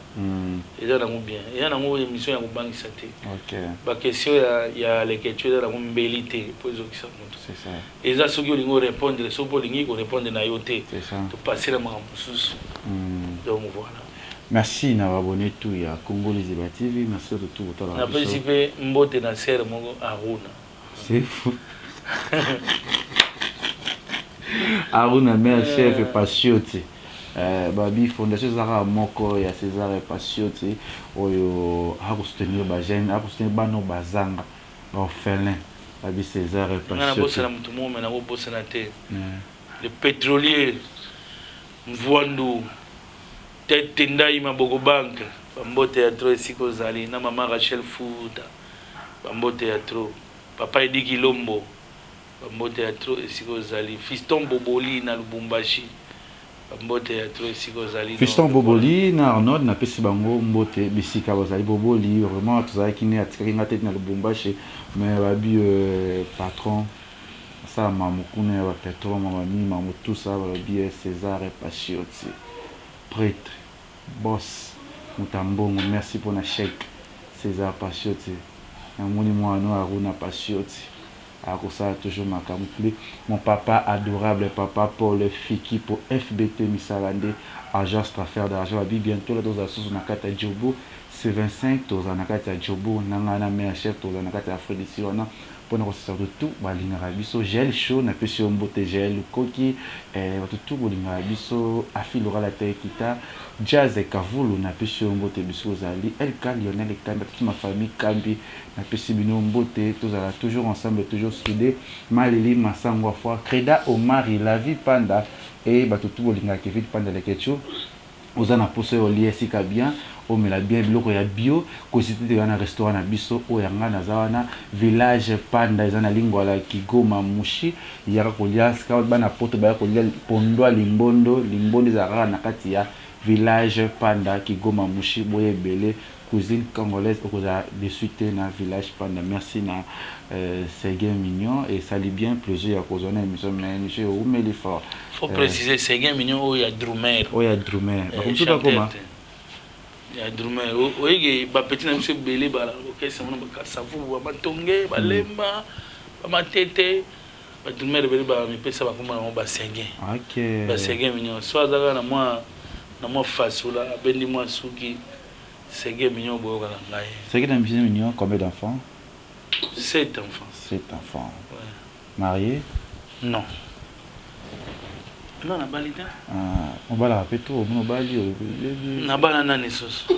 eza nango bien eza nango émission ya kobangisa te OK ba question ya lecture eza nango mbeli te po ezokisa moto c'est ça eza soki olingo répondre soki olingi ko répondre na yo te c'est ça to passer la makambo susu donc voilà. Merci na abonné tout ya Congo Liziba TV merci de tout votre na participer mbote na serre moko Aruna c'est fou Aruna mère chef Patioti babi fondation Zara moko ya César Patioti oyo a soutenir ba jeune a soutenir bano bazanga ba orphelin babi César Patioti na bossa na mutu mo na bossa na te le pétrolier Mvwandu tete ndai Mabogo Bank bambote ya trop siko zali na mama Rachel Fuda bambote ya trop papa Edi Kilombo bambote ya trop siko zali Fiston Boboli na Lubumbashi bambote ya trop siko zali Fiston Boboli na Arnold na pesi bango mbote bisika bazali Boboli vraiment tozali kine atikaki ngate na Lubumbashi mais babi patron ça mamukune ba patron mamami mamu tout ça babi César Patioti prêtre boss Mutambongo merci pour la chèque César Patioti mon moano Aruna Patioti à ça toujours ma camouflé mon papa adorable papa Paul Fiki pour FBT Misalande agence d'affaires d'argent bientôt la dose à sous na kata Jobo c'est 25 toza na kata Jobo nangana mère chef toza na kata Afrodisi wana pour nous sortir de tout balinga biso gel chaud na pesi mbote gel koki tout balinga biso afilora la terre kita jazz kavulu na pesi mbote biso zali LK Lionel Kambi toute ma famille Kambi na pesi bino mbote tozala toujours ensemble toujours soudés Malili Masango fois Creda Omari la vie panda et tout balinga Kevin panda le ketchup ozana poso oli esika bien omela bien biloko ya bio kosite na restaurant na biso oyanga na zawana village panda ezana lingwa la Kigoma mushi yaka kolia ska bana poto ba kolia pondwa limbondo zara na kati ya village Panda qui goma mushi boye belé cuisine congolaise au de suite na village Panda. Merci na Séguin Mignon et ça lui bien plaisir à cause on a émission mais monsieur où met l'effort. Faut préciser Séguin Mignon où il y a Drumer. Où il y a Drumer. Comme tout à comment. Il y a Drumer. Oui, ba petit na monsieur belé ba OK c'est mon ba savu ba tongé ba lemba ba tete. Ba Drumer belé ba mi pesa ba kuma ba Séguin. OK. Ba Séguin Mignon. Soit daga na moi fasula bendi moi suki Séguin Mignon boyo kala ngai. Séguin Mignon combien d'enfants? 7 enfants. 7 enfants. Ouais. Mariés? Non. Non, na balita. On va la répéter, on va la na bana nani soso.